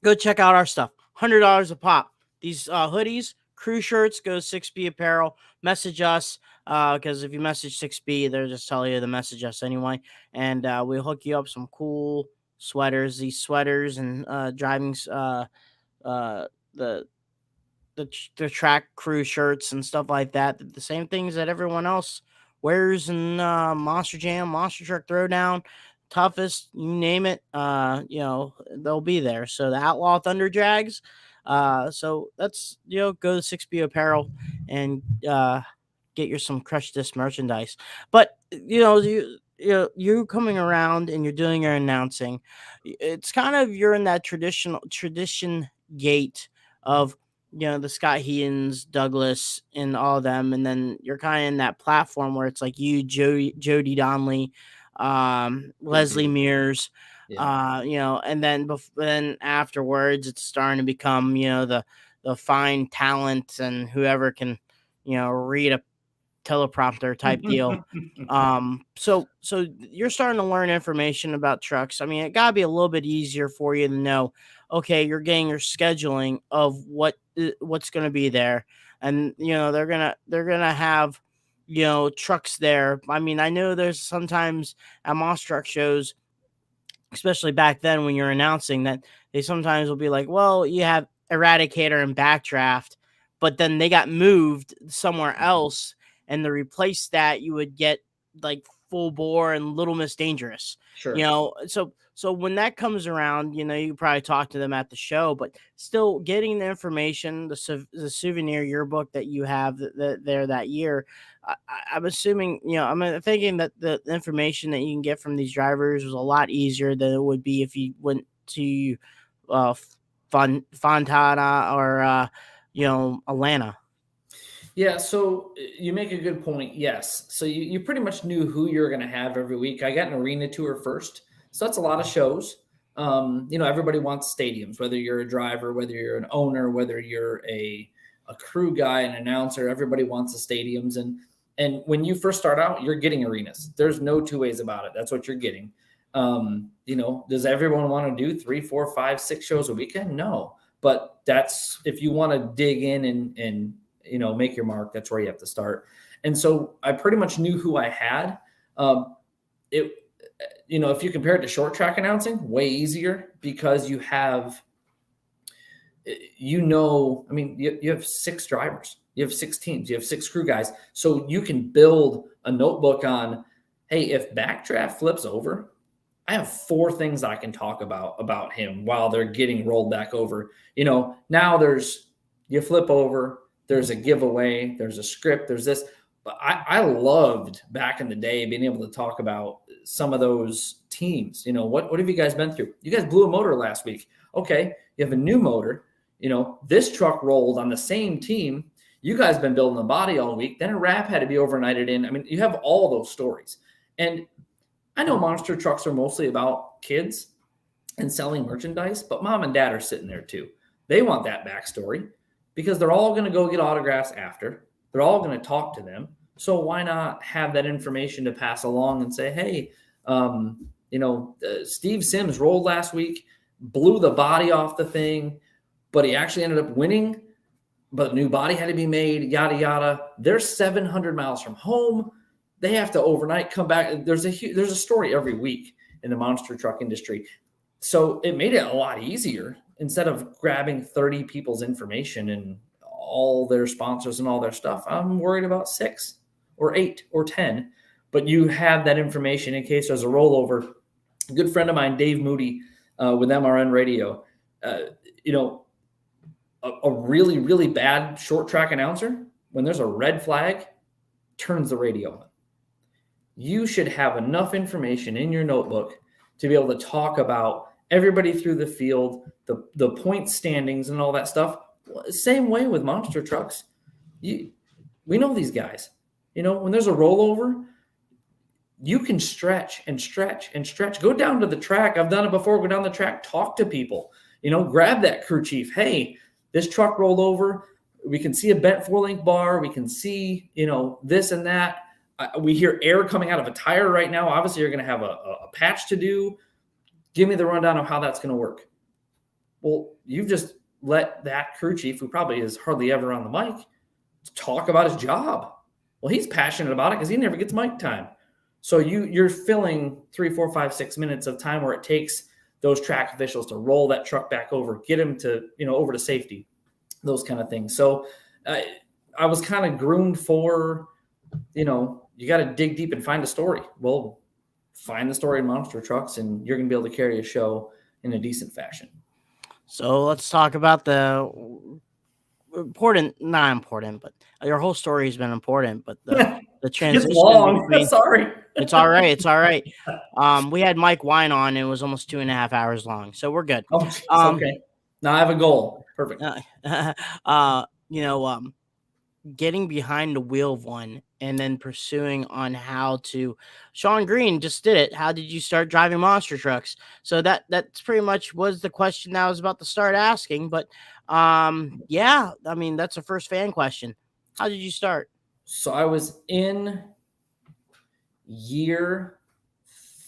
Go check out our stuff. $100 a pop. These hoodies, crew shirts, go to 6B Apparel. Message us because if you message 6B, they'll just tell you to message us anyway. And we'll hook you up some cool sweaters. These sweaters and driving the track crew shirts and stuff like that. The same things that everyone else wears in Monster Jam, Monster Truck Throwdown, Toughest, you name it. They'll be there. So the Outlaw Thunder Drags. So that's go to 6B Apparel and get your some Crush This merchandise. But you coming around and you're doing your announcing. It's kind of you're in that tradition gate of the Scott Heatons, Douglas, and all of them, and then you're kind of in that platform where it's like you, Jody Donnelly, Leslie Mears, and then afterwards it's starting to become the fine talent and whoever can read a teleprompter type deal. So you're starting to learn information about trucks. I mean, it gotta be a little bit easier for you to know, okay, you're getting your scheduling of what's going to be there. And, they're going to have, trucks there. I mean, I know there's sometimes at monster truck shows, especially back then when you're announcing that, they sometimes will be like, well, you have Eradicator and Backdraft, but then they got moved somewhere else, and to replace that, you would get like Full Bore and Little Miss Dangerous. Sure. So when that comes around, you probably talk to them at the show, but still getting the information, the souvenir yearbook that you have there that year. I'm assuming, I'm thinking that the information that you can get from these drivers was a lot easier than it would be if you went to Fontana or Atlanta. Yeah, so you make a good point. Yes. So you pretty much knew who you're going to have every week. I got an arena tour first. So that's a lot of shows. Everybody wants stadiums, whether you're a driver, whether you're an owner, whether you're a crew guy, an announcer, everybody wants the stadiums. And when you first start out, you're getting arenas. There's no two ways about it. That's what you're getting. Does everyone want to do 3, 4, 5, 6 shows a weekend? No. But that's, if you want to dig in and make your mark, that's where you have to start. And so I pretty much knew who I had. If you compare it to short track announcing, way easier because you have, you have 6 drivers, you have 6 teams, you have 6 crew guys. So you can build a notebook on, hey, if Backdraft flips over, I have 4 things I can talk about him while they're getting rolled back over. Now you flip over, there's a giveaway, there's a script, there's this. But I loved back in the day being able to talk about some of those teams. What have you guys been through? You guys blew a motor last week. Okay, you have a new motor. This truck rolled on the same team. You guys been building the body all week. Then a wrap had to be overnighted in. I mean, you have all those stories. And I know monster trucks are mostly about kids and selling merchandise, but mom and dad are sitting there too. They want that backstory because they're all going to go get autographs after. They're all going to talk to them. So why not have that information to pass along and say, hey, Steve Sims rolled last week, blew the body off the thing, but he actually ended up winning, but a new body had to be made, yada, yada. They're 700 miles from home. They have to overnight come back. There's a story every week in the monster truck industry. So it made it a lot easier instead of grabbing 30 people's information and all their sponsors and all their stuff. I'm worried about 6 or 8 or 10, but you have that information in case there's a rollover. A good friend of mine, Dave Moody, with MRN Radio, a really, really bad short track announcer, when there's a red flag, turns the radio on. You should have enough information in your notebook to be able to talk about everybody through the field, the point standings and all that stuff. Same way with monster trucks. We know these guys. When there's a rollover, you can stretch and stretch and stretch. Go down to the track. I've done it before. Go down the track, talk to people. Grab that crew chief. Hey, this truck rolled over. We can see a bent 4-link bar. We can see, this and that. We hear air coming out of a tire right now. Obviously, you're going to have a patch to do. Give me the rundown of how that's going to work. Well, you've just let that crew chief, who probably is hardly ever on the mic, talk about his job. Well, he's passionate about it because he never gets mic time. So you're filling 3, 4, 5, 6 minutes of time where it takes those track officials to roll that truck back over, get him to, over to safety, those kind of things. So I was kind of groomed for, you got to dig deep and find a story. Well, find the story in monster trucks and you're going to be able to carry a show in a decent fashion. So let's talk about the not important, but your whole story has been important, but the transition. It's long. Sorry. It's all right. It's all right. We had Mike Wine on, and it was almost 2.5 hours long. So we're good. Oh, okay. Now I have a goal. Perfect. Getting behind the wheel of one and then pursuing on how to. Sean Green just did it. How did you start driving monster trucks? So that's pretty much was the question that I was about to start asking. But that's a first fan question. How did you start? So I was in year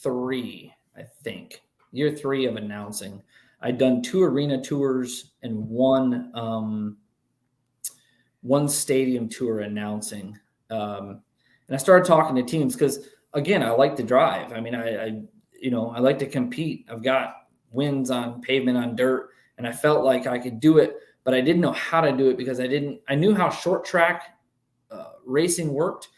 3, I think. Year 3 of announcing. I'd done 2 arena tours and one stadium tour announcing. And I started talking to teams because, again, I like to drive. I mean, I like to compete. I've got wins on pavement, on dirt, and I felt like I could do it, but I didn't know how to do it because I knew how short track racing worked.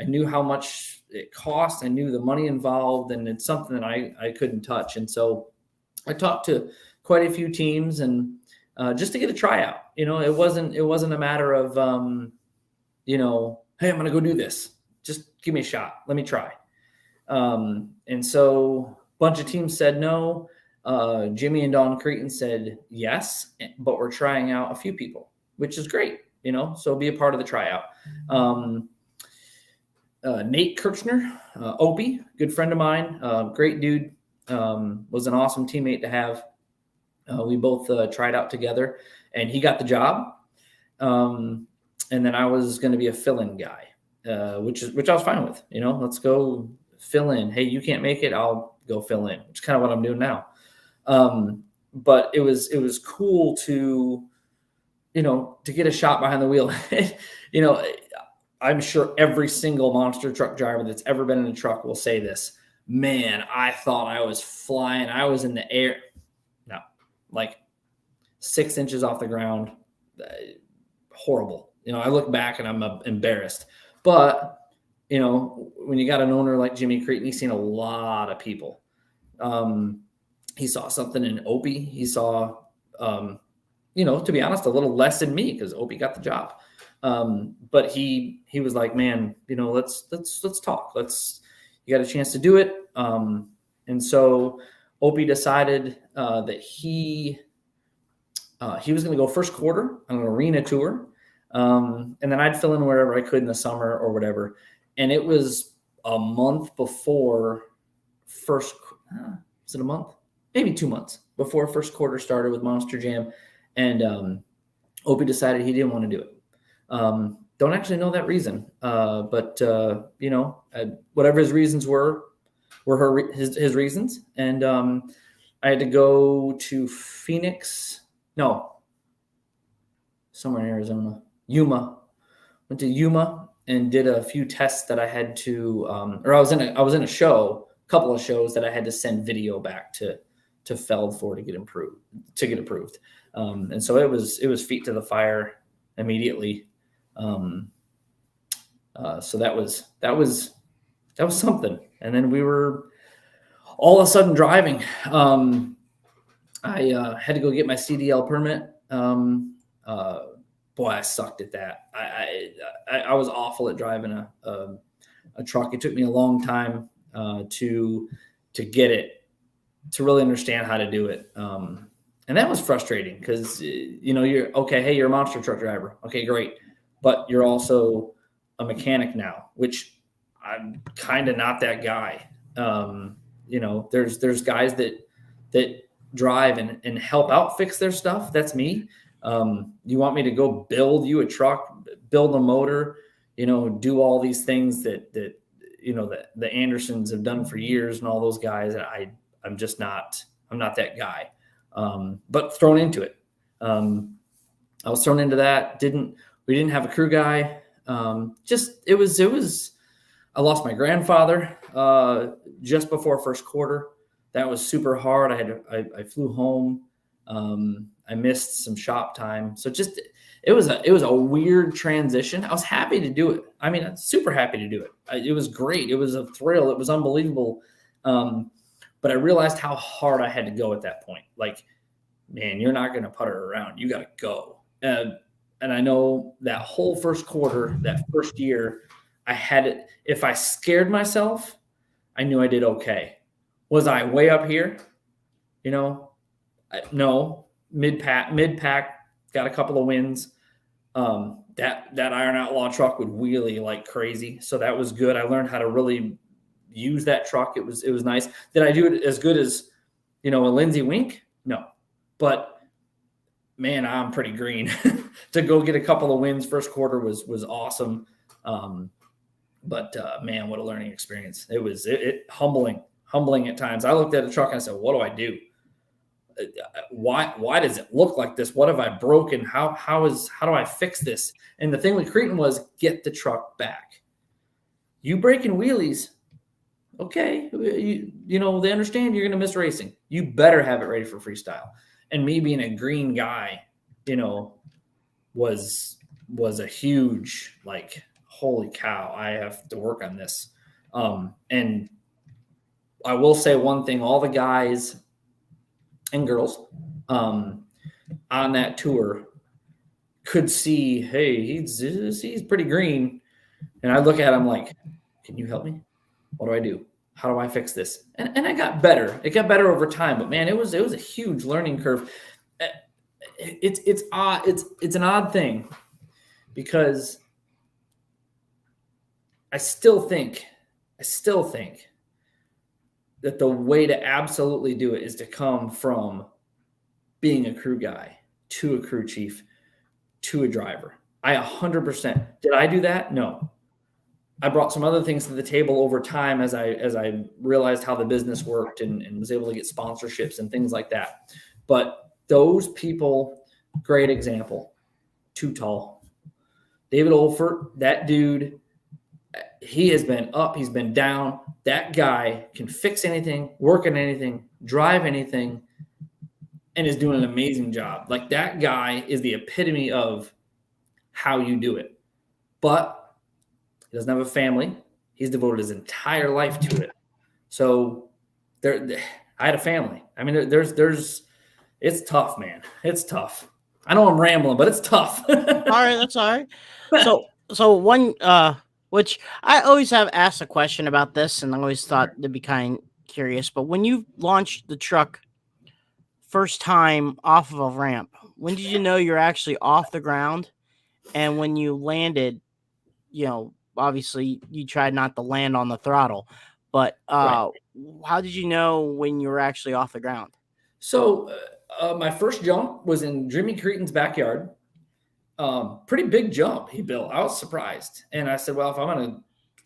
I knew how much it cost. I knew the money involved, and it's something that I couldn't touch. And so I talked to quite a few teams and just to get a tryout. It wasn't a matter of, hey, I'm going to go do this. Just give me a shot. Let me try. And so a bunch of teams said no. Jimmy and Don Cretan said yes, but we're trying out a few people, which is great, so be a part of the tryout. Nate Kirchner, Opie, good friend of mine, great dude, was an awesome teammate to have. We both tried out together, and he got the job. And then I was going to be a fill-in guy, which I was fine with. Let's go fill in. Hey, you can't make it, I'll go fill in, which is kind of what I'm doing now. But it was cool to get a shot behind the wheel. I'm sure every single monster truck driver that's ever been in a truck will say this. Man, I thought I was flying. I was in the air. No, like 6 inches off the ground. Horrible. I look back and I'm embarrassed. But, when you got an owner like Jimmy Cretan, he's seen a lot of people. He saw something in Opie. He saw, to be honest, a little less in me because Opie got the job. But he was like, man, let's talk. You got a chance to do it. And so Opie decided that he was going to go first quarter on an arena tour. And then I'd fill in wherever I could in the summer or whatever. And it was a month before was it a month? Maybe 2 months before first quarter started with Monster Jam. And Opie decided he didn't want to do it. Don't actually know that reason. But whatever his reasons were his reasons. And I had to go to somewhere in Arizona, Yuma. Went to Yuma and did a few tests that I had to, I was in a couple of shows that I had to send video back to Feld for to get approved. And so it was feet to the fire immediately. So that was something. And then we were all of a sudden driving. I had to go get my CDL permit. Boy, I sucked at that. I was awful at driving a truck. It took me a long time to get it, to really understand how to do it. And that was frustrating because, you're okay. Hey, you're a monster truck driver. Okay, great. But you're also a mechanic now, which I'm kind of not that guy. There's guys that drive and help out fix their stuff. That's me. You want me to go build you a truck, build a motor, do all these things that the Andersons have done for years and all those guys. I'm not that guy. But thrown into it. I was thrown into that. We didn't have a crew guy. I lost my grandfather just before first quarter. That was super hard. I flew home. I missed some shop time. So it was a weird transition. I was happy to do it. I mean, I'm super happy to do it. It was great. It was a thrill. It was unbelievable. But I realized how hard I had to go at that point. Like, man, you're not going to putter around. You got to go. And I know that whole first quarter, that first year, I had it. If I scared myself, I knew I did okay. Was I way up here? No. Mid-pack, got a couple of wins. That Iron Outlaw truck would wheelie like crazy. So that was good. I learned how to really use that truck. It was nice. Did I do it as good as, a Lindsay Wink? No. But man, I'm pretty green. To go get a couple of wins first quarter was awesome. But man, what a learning experience. It was humbling at times. I looked at the truck and I said, what do I do? Why does it look like this? What have I broken? How do I fix this? And the thing with Cretan was get the truck back. You breaking wheelies, okay. You know, they understand you're going to miss racing. You better have it ready for freestyle. And me being a green guy, you know, was a huge, like, holy cow, I have to work on this. And I will say one thing, all the guys and girls on that tour could see, hey, he's pretty green. And I look at him like, can you help me? What do I do? How do I fix this? And I got better. It got better over time, but man, it was a huge learning curve. It's odd. It's an odd thing because I still think that the way to absolutely do it is to come from being a crew guy to a crew chief to a driver. I 100%. Did I do that? No. I brought some other things to the table over time as I realized how the business worked and was able to get sponsorships and things like that. But those people, great example, Too Tall. David Olfert, that dude, he has been up, he's been down. That guy can fix anything, work on anything, drive anything, and is doing an amazing job. Like, that guy is the epitome of how you do it. But he doesn't have a family. He's devoted his entire life to it. So I had a family. I mean, it's tough, man. It's tough. I know I'm rambling, but it's tough. All right, that's all right. So one, which I always have asked a question about this, and I always thought to be kind of curious. But when you launched the truck first time off of a ramp, when did you know you're actually off the ground? And when you landed, you know, obviously you tried not to land on the throttle, but Right. How did you know when you were actually off the ground? So my first jump was in Jimmy Cretan's backyard. Pretty big jump he built. I was surprised. And I said, well, if I'm going to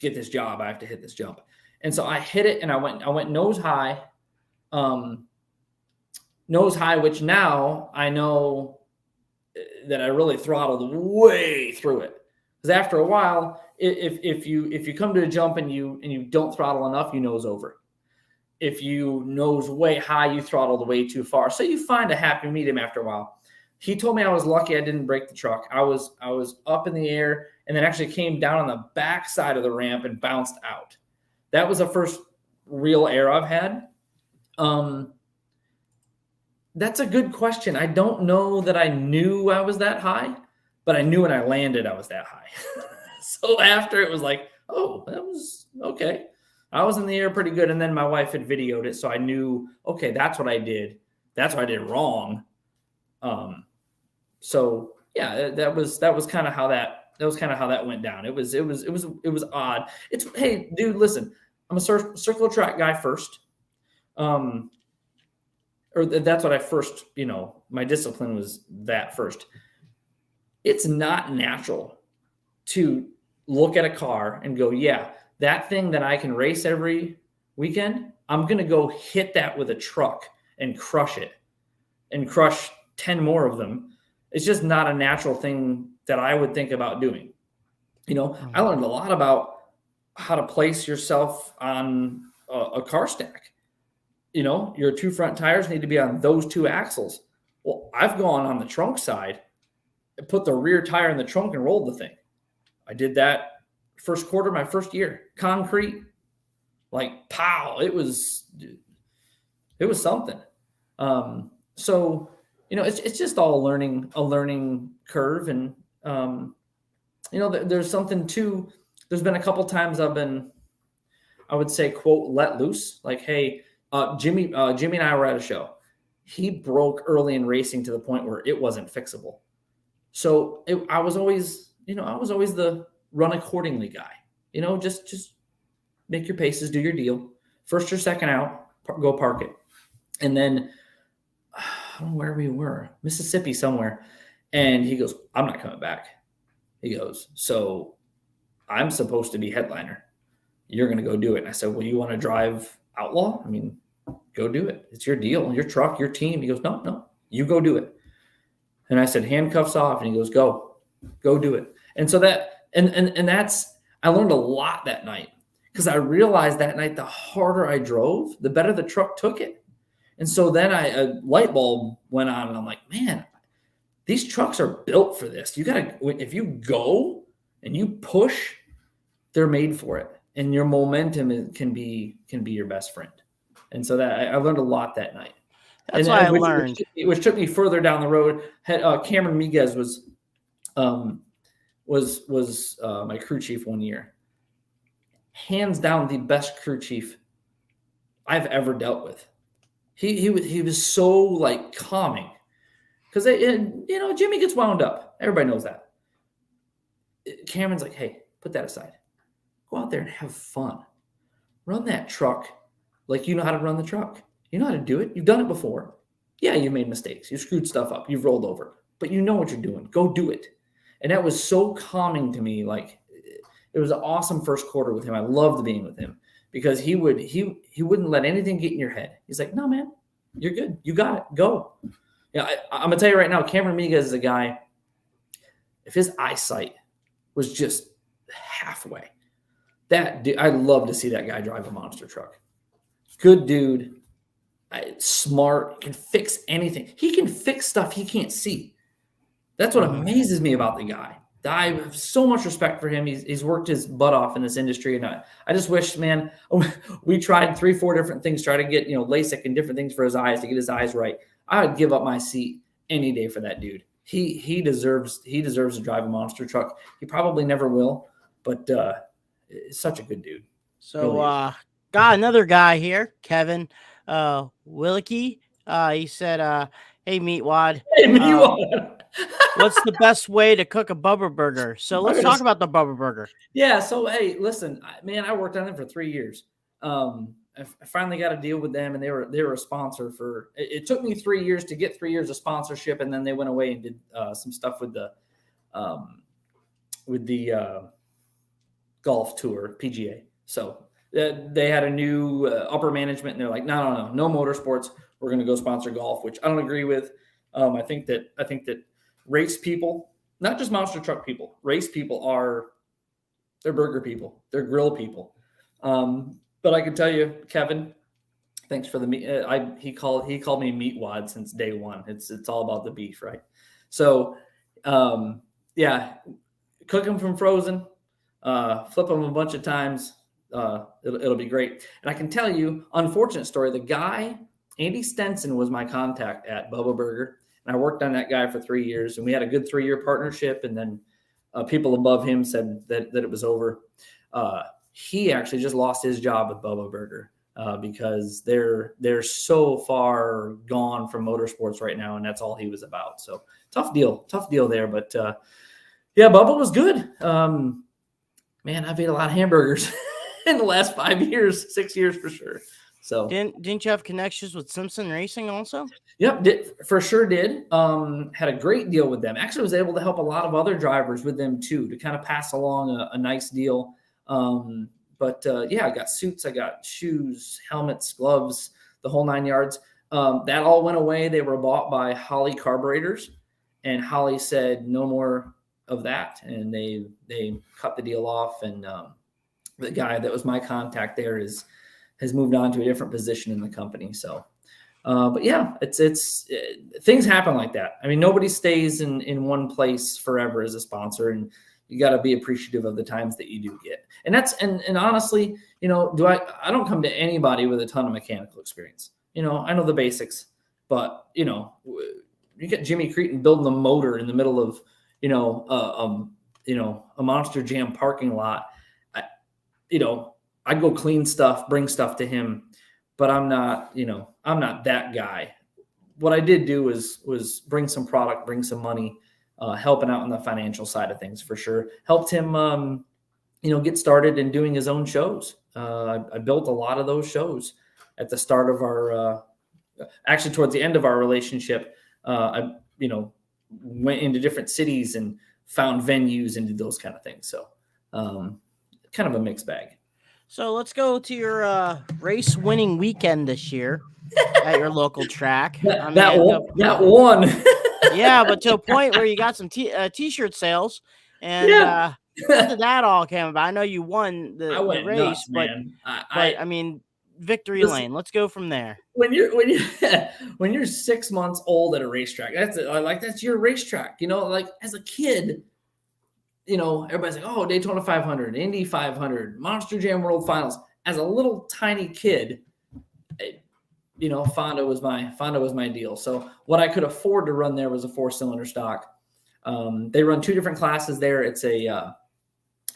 get this job, I have to hit this jump. And so I hit it and I went nose high, which now I know that I really throttled way through it. Because after a while, if you come to a jump and you don't throttle enough, you nose over. If you nose way high, you throttled way too far. So you find a happy medium after a while. He told me I was lucky I didn't break the truck. I was up in the air and then actually came down on the back side of the ramp and bounced out. That was the first real air I've had. That's a good question. I don't know that I knew I was that high, but I knew when I landed I was that high. So after it was like, oh, that was okay. I was in the air pretty good. And then my wife had videoed it. So I knew, okay, that's what I did. That's what I did wrong. So yeah, that was kind of how that went down. It was odd. Hey, dude, listen, I'm a circular track guy first. Or that's what I first, my discipline was that first. It's not natural to look at a car and go, yeah, that thing that I can race every weekend, I'm going to go hit that with a truck and crush it and crush 10 more of them. It's just not a natural thing that I would think about doing. I learned a lot about how to place yourself on a car stack. Your two front tires need to be on those two axles. Well, I've gone on the trunk side and put the rear tire in the trunk and rolled the thing. I did that first quarter, my first year, concrete, like pow, it was something. So, it's just all a learning curve. And, there's something too, there's been a couple times I would say, quote, let loose. Like, hey, Jimmy and I were at a show. He broke early in racing to the point where it wasn't fixable. So I was always the run accordingly guy. Just make your paces, do your deal. First or second out, go park it. And then I don't know where we were, Mississippi somewhere. And he goes, I'm not coming back. He goes, so I'm supposed to be headliner. You're going to go do it. And I said, well, you want to drive Outlaw? I mean, go do it. It's your deal, your truck, your team. He goes, no, you go do it. And I said, handcuffs off. And he goes, go do it. And so that, and that's, I learned a lot that night, because I realized that night, the harder I drove, the better the truck took it. And so then a light bulb went on, and I'm like, man, these trucks are built for this. You got to, if you go and you push, they're made for it. And your momentum can be your best friend. And so that I learned a lot that night. That's why I learned. Which took me further down the road. Cameron Miguez was my crew chief one year. Hands down, the best crew chief I've ever dealt with. He was so like calming, because Jimmy gets wound up. Everybody knows that. Cameron's like, hey, put that aside. Go out there and have fun. Run that truck like you know how to run the truck. You know how to do it. You've done it before. Yeah, you made mistakes. You screwed stuff up. You've rolled over. But you know what you're doing. Go do it. And that was so calming to me. Like, it was an awesome first quarter with him. I loved being with him, because he wouldn't let anything get in your head. He's like, no, man, you're good. You got it. Go. I'm going to tell you right now, Cameron Miguez is a guy, if his eyesight was just halfway, I'd love to see that guy drive a monster truck. Good dude, smart, can fix anything. He can fix stuff he can't see. That's what amazes me about the guy. I have so much respect for him. He's worked his butt off in this industry, and I just wish, man, we tried 3-4 different things, try to get LASIK and different things for his eyes to get his eyes right. I would give up my seat any day for that dude. He deserves to drive a monster truck. He probably never will, but such a good dude. So really got another guy here, Kevin Willicke. He said, hey, Meatwad. Hey, Meatwad. What's the best way to cook a Bubba burger? So let's talk about the Bubba burger. Yeah. So, hey, listen, man, I worked on them for 3 years. I finally got a deal with them, and they were a sponsor for. It took me 3 years to get 3 years of sponsorship, and then they went away and did some stuff with the golf tour, PGA. So they had a new upper management, and they're like, no motorsports. We're going to go sponsor golf, which I don't agree with. I think that race people, not just monster truck people, race people they're burger people, they're grill people. But I can tell you, Kevin, thanks for the meat. He called me Meatwad since day one. It's all about the beef, right? So, yeah, cook them from frozen, flip them a bunch of times. It'll be great. And I can tell you, unfortunate story. The guy, Andy Stenson, was my contact at Bubba Burger, and I worked on that guy for 3 years, and we had a good 3-year partnership. And then people above him said that it was over. He actually just lost his job with Bubba Burger because they're so far gone from motorsports right now, and that's all he was about. So tough deal there. But yeah, Bubba was good. Man, I've ate a lot of hamburgers in the last 5 years, 6 years for sure. So didn't you have connections with Simpson Racing also? Yep, for sure did. Had a great deal with them. Actually, was able to help a lot of other drivers with them too, to kind of pass along a nice deal. But yeah, I got suits, I got shoes, helmets, gloves, the whole 9 yards. That all went away. They were bought by Holley Carburetors, and Holley said no more of that, and they cut the deal off. And the guy that was my contact there has moved on to a different position in the company. So, but yeah, it's things happen like that. I mean, nobody stays in one place forever as a sponsor, and you got to be appreciative of the times that you do get. And that's, and honestly, I don't come to anybody with a ton of mechanical experience. I know the basics, but you get Jimmy Cretin building the motor in the middle of, a Monster Jam parking lot. I'd go clean stuff, bring stuff to him, but I'm not that guy. What I did do was bring some product, bring some money, helping out on the financial side of things for sure. Helped him, get started in doing his own shows. I built a lot of those shows at the start of our, actually towards the end of our relationship. I went into different cities and found venues and did those kind of things. So Kind of a mixed bag. So let's go to your race winning weekend this year at your local track. That one. Yeah, but to a point where you got some t-shirt sales, and Yeah. how did that all come about? I know you won I the went race, nuts, but man. I mean, victory Listen, lane. Let's go from there. when you're when you're 6 months old at a racetrack, that's your racetrack. Like as a kid, everybody's like, oh, Daytona 500, Indy 500, Monster Jam World Finals. As a little tiny kid, Fonda was my deal. So what I could afford to run there was a 4-cylinder stock. They run 2 different classes there. It's a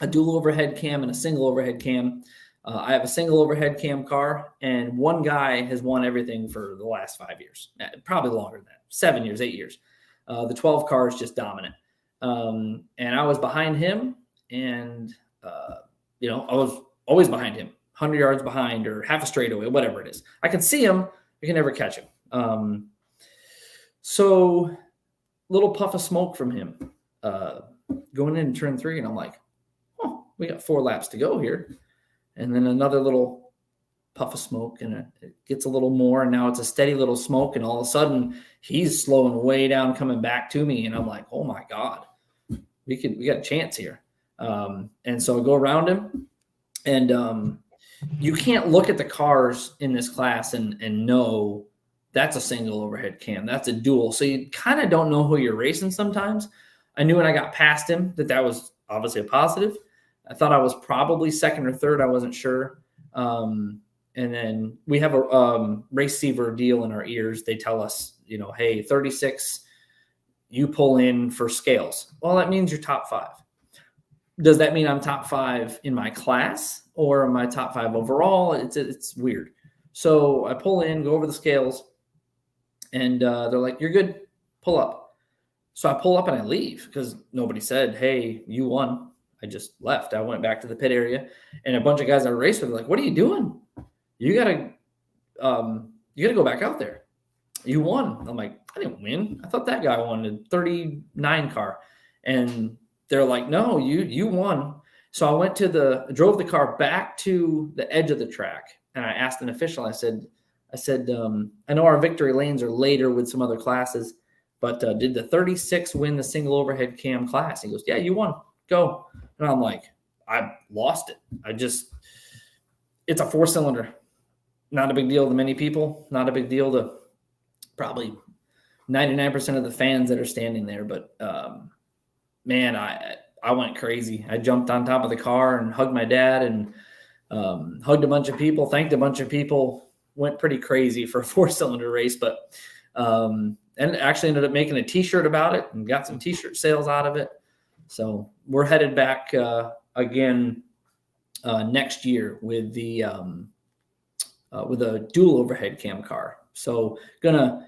dual overhead cam and a single overhead cam. I have a single overhead cam car, and one guy has won everything for the last 5 years, probably longer than that, 7 years, 8 years. The 12 car is just dominant. And I was behind him, and, I was always behind him, 100 yards behind or half a straightaway, whatever it is. I can see him. I can never catch him. So little puff of smoke from him going in turn 3, and I'm like, oh, we got 4 laps to go here. And then another little puff of smoke, and it gets a little more, and now it's a steady little smoke, and all of a sudden he's slowing way down coming back to me, and I'm like, oh my God, we got a chance here. And so I go around him, and you can't look at the cars in this class and know that's a single overhead cam, that's a dual. So you kind of don't know who you're racing sometimes. I knew when I got past him that was obviously a positive. I thought I was probably second or third. I wasn't sure. And then we have a receiver deal in our ears. They tell us, hey, 36, you pull in for scales. Well, that means you're top 5. Does that mean I'm top 5 in my class, or am I top 5 overall? It's weird. So I pull in, go over the scales, and they're like, you're good, pull up. So I pull up and I leave because nobody said, hey, you won. I just left. I went back to the pit area, and a bunch of guys I raced with were like, what are you doing? You gotta go back out there. You won. I'm like, I didn't win. I thought that guy won a 39 car. And they're like, no, you won. So I drove the car back to the edge of the track, and I asked an official, I said, I know our victory lanes are later with some other classes, but did the 36 win the single overhead cam class? He goes, yeah, you won. Go. And I'm like, I lost it. It's a 4-cylinder. Not a big deal to many people. Not a big deal to probably 99% of the fans that are standing there. But man, I went crazy. I jumped on top of the car and hugged my dad and hugged a bunch of people, thanked a bunch of people, went pretty crazy for a 4-cylinder race, but and actually ended up making a t-shirt about it and got some t-shirt sales out of it. So we're headed back again next year with a dual overhead cam car. So I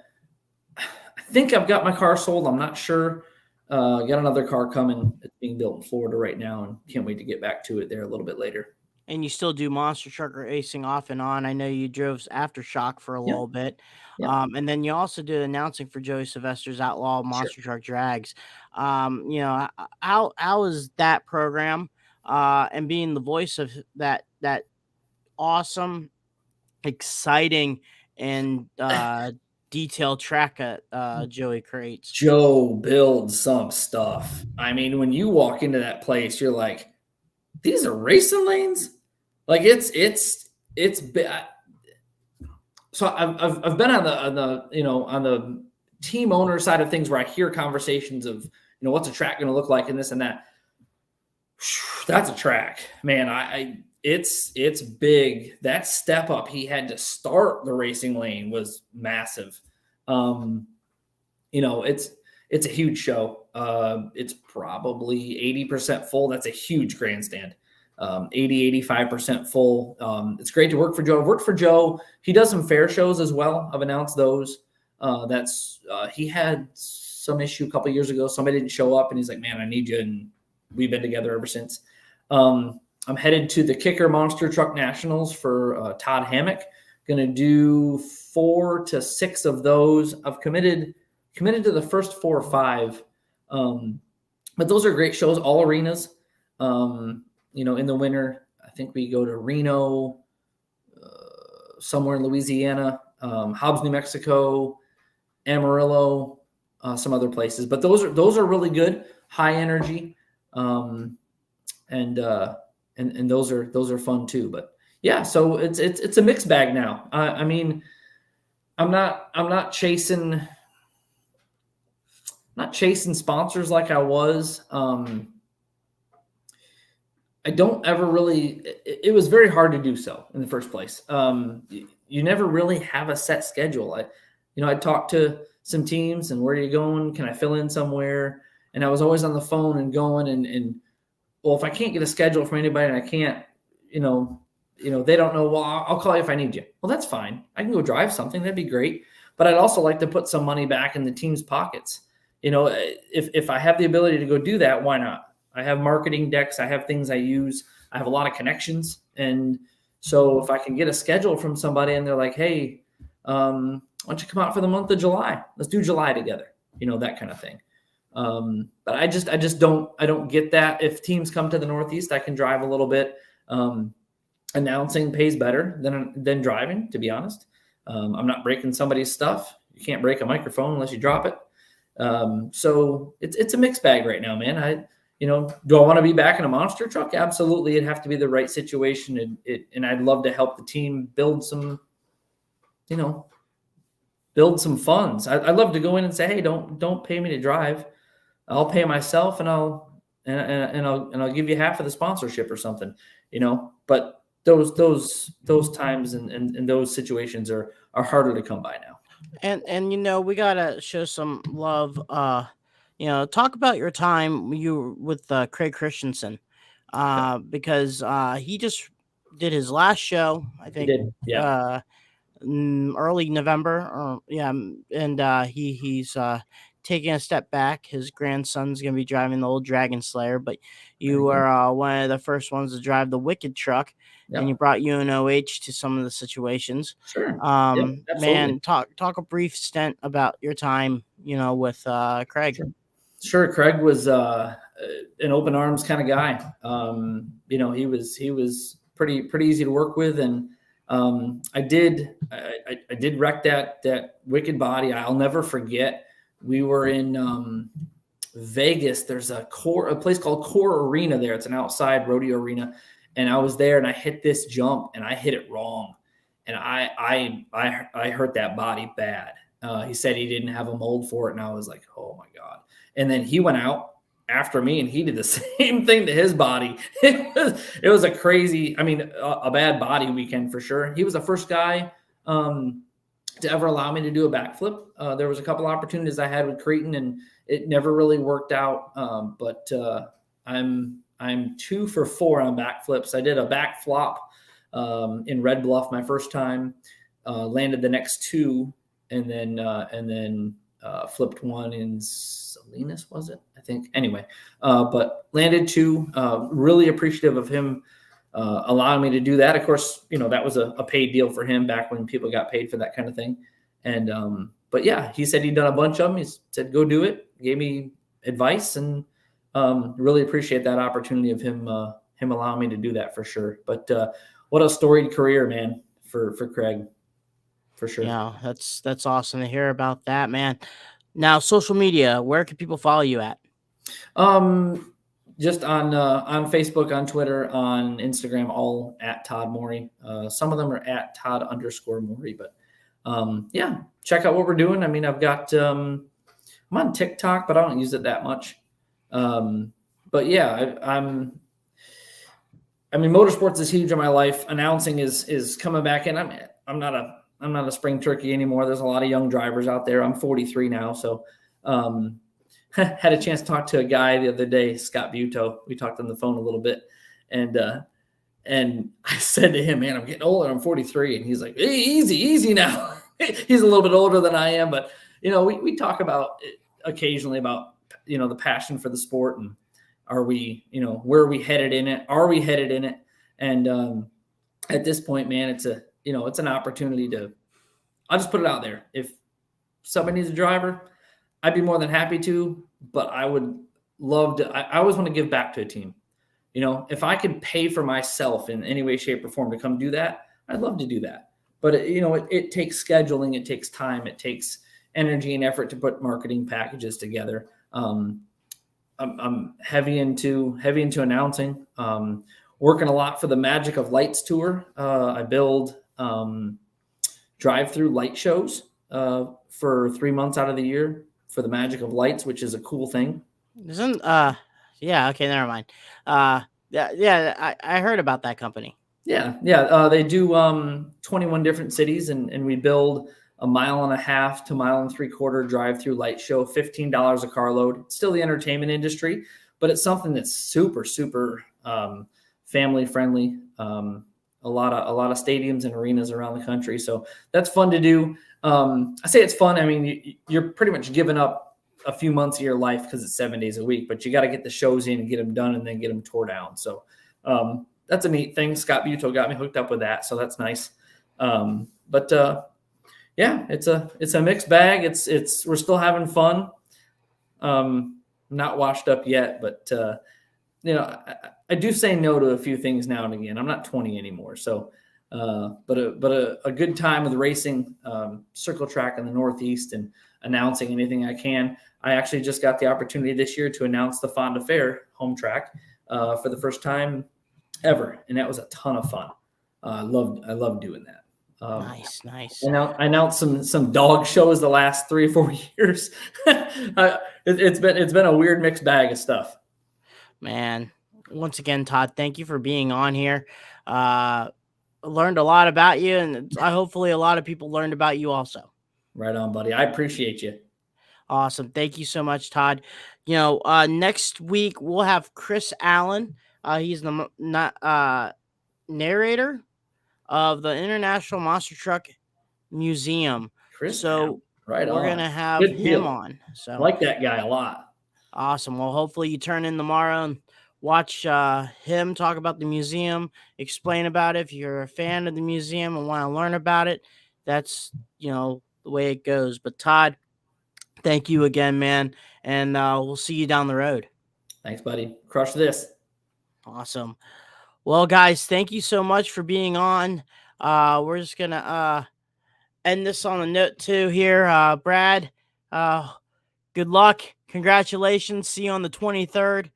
think I've got my car sold. I'm not sure. Got another car coming. It's being built in Florida right now, and can't wait to get back to it there a little bit later. And you still do monster truck racing off and on. I know you drove Aftershock for a little bit. Yep. And then you also did announcing for Joey Sylvester's Outlaw Monster Truck Drags. How is that program and being the voice of that awesome, exciting, and detailed track that Joey creates? Joe builds some stuff. I mean, when you walk into that place, you're like, these are racing lanes. Like it's so I've been on the team owner side of things where I hear conversations of, what's a track going to look like and this and that. That's a track, man. It's big. That step up he had to start the racing lane was massive. It's a huge show. It's probably 80% full. That's a huge grandstand. 80-85% full. It's great to work for Joe. I've worked for Joe. He does some fair shows as well. I've announced those. He had some issue a couple of years ago. Somebody didn't show up, and he's like, man, I need you. And we've been together ever since. I'm headed to the Kicker Monster Truck Nationals for Todd Hammock. Going to do 4 to 6 of those. I've committed to the first 4 or 5. But those are great shows, all arenas. in the winter, I think we go to Reno, somewhere in Louisiana, Hobbs, New Mexico, Amarillo, some other places. But those are really good, high energy, and those are fun too. But yeah, so it's a mixed bag now. I mean, I'm not chasing sponsors like I was. I don't ever really. It was very hard to do so in the first place. You never really have a set schedule. I talked to some teams and where are you going? Can I fill in somewhere? And I was always on the phone and going and well, if I can't get a schedule from anybody and I can't, they don't know. Well, I'll call you if I need you. Well, that's fine. I can go drive something. That'd be great. But I'd also like to put some money back in the team's pockets. If I have the ability to go do that, why not? I have marketing decks. I have things I use. I have a lot of connections. And so if I can get a schedule from somebody and they're like, hey, why don't you come out for the month of July? Let's do July together. That kind of thing. But I don't get that. If teams come to the Northeast, I can drive a little bit. Announcing pays better than driving, to be honest. I'm not breaking somebody's stuff. You can't break a microphone unless you drop it. So it's a mixed bag right now, man. Do I want to be back in a monster truck? Absolutely. It'd have to be the right situation. And I'd love to help the team build some funds. I'd love to go in and say, hey, don't pay me to drive. I'll pay myself and I'll give you half of the sponsorship or something, but those times and those situations are harder to come by now. And we gotta show some love. Talk about your time with Craig Christensen, because he just did his last show. I think He did, yeah. Early November, and he's taking a step back. His grandson's gonna be driving the old Dragon Slayer, but you were one of the first ones to drive the Wicked truck. Yep. And you brought UNOH to some of the situations. Sure. Man, talk a brief stint about your time, with Craig. Sure. Craig was an open arms kind of guy. He was pretty easy to work with, and I did wreck that Wicked body. I'll never forget. We were in Vegas. There's a place called Core Arena there. It's an outside rodeo arena. And I was there and I hit this jump and I hit it wrong. And I hurt that body bad. He said he didn't have a mold for it. And I was like, oh my God. And then he went out after me and he did the same thing to his body. It was a crazy, a bad body weekend for sure. He was the first guy to ever allow me to do a backflip. There was a couple opportunities I had with Creighton and it never really worked out. But I'm 2 for 4 on backflips. I did a back flop in Red Bluff my first time, landed the next 2, and then flipped one in Salinas, was it? I think. Anyway, but landed 2. Really appreciative of him allowing me to do that. Of course, that was a paid deal for him back when people got paid for that kind of thing. And but yeah, he said he'd done a bunch of them. He said go do it. Gave me advice and. Really appreciate that opportunity of him allowing me to do that for sure. But what a storied career, man, for Craig, for sure. Yeah, that's awesome to hear about that, man. Now, social media, where can people follow you at? Just on Facebook, on Twitter, on Instagram, all at Todd Morey. Some of them are at Todd_Morey, but yeah, check out what we're doing. I've got I'm on TikTok, but I don't use it that much. But yeah, motorsports is huge in my life. Announcing is coming back in. I'm not a spring turkey anymore. There's a lot of young drivers out there. I'm 43 now. So, had a chance to talk to a guy the other day, Scott Buto. We talked on the phone a little bit and I said to him, man, I'm getting older. I'm 43. And he's like, hey, easy now. He's a little bit older than I am, but we talk about occasionally about, the passion for the sport and are we, where are we headed in it? Are we headed in it? And at this point, man, it's an opportunity I'll just put it out there. If somebody needs a driver, I'd be more than happy to, but I would love to, I always want to give back to a team. if I could pay for myself in any way, shape, or form to come do that, I'd love to do that. But it takes scheduling, it takes time, it takes energy and effort to put marketing packages together. I'm heavy into announcing. Working a lot for the Magic of Lights tour. I build drive-through light shows for 3 months out of the year for the Magic of Lights, which is a cool thing. Isn't yeah, okay, never mind. I heard about that company. Yeah. They do 21 different cities, and we build a 1.5 to 1.75 drive-through light show, $15 a carload. It's still the entertainment industry, but it's something that's super, super family friendly. A lot of stadiums and arenas around the country, so that's fun to do. I say it's fun. I mean, you're pretty much giving up a few months of your life because it's 7 days a week, but you got to get the shows in and get them done, and then get them tore down. So that's a neat thing. Scott Buto got me hooked up with that, so that's nice. Yeah, it's a mixed bag. We're still having fun. Not washed up yet, but I do say no to a few things now and again. I'm not 20 anymore, so but a good time with racing, circle track in the Northeast, and announcing anything I can. I actually just got the opportunity this year to announce the Fonda Fair home track for the first time ever, and that was a ton of fun. I loved doing that. Nice. I announced some dog shows the last 3 or 4 years. It's been a weird mixed bag of stuff. Man, once again, Todd, thank you for being on here. Learned a lot about you, and hopefully a lot of people learned about you also. Right on, buddy. I appreciate you. Awesome. Thank you so much, Todd. Next week we'll have Chris Allen. He's the narrator of the International Monster Truck Museum. Chris, so right we're on. Gonna have Good him deal. on. So I like that guy a lot. Awesome. Well, hopefully you turn in tomorrow and watch him talk about the museum, explain about it. If you're a fan of the museum and want to learn about it, that's the way it goes. But Todd, thank you again, man, and we'll see you down the road. Thanks, buddy. Crush this. Awesome. Well, guys, thank you so much for being on. We're just gonna end this on a note too here. Brad, good luck. Congratulations. See you on the 23rd.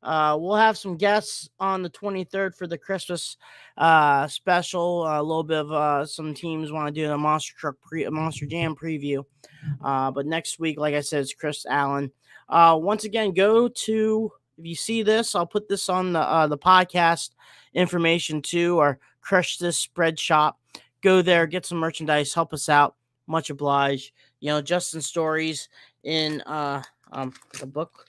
We'll have some guests on the 23rd for the Christmas special. A little bit of some teams want to do a Monster Jam preview. But next week, like I said, it's Chris Allen. Once again, if you see this, I'll put this on the podcast information too, or Crush This Spread Shop. Go there, get some merchandise, help us out. Much obliged. Justin Stories in the book.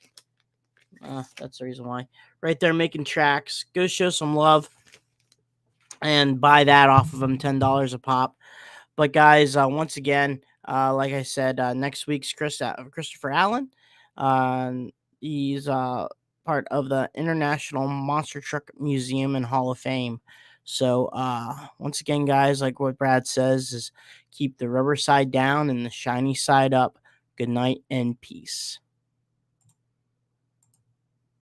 That's the reason why. Right there, making tracks. Go show some love and buy that off of them, $10 a pop. But guys, once again, like I said, next week's Christopher Allen. He's part of the International Monster Truck Museum and Hall of Fame. So once again, guys, like what Brad says, is keep the rubber side down and the shiny side up. Good night and peace.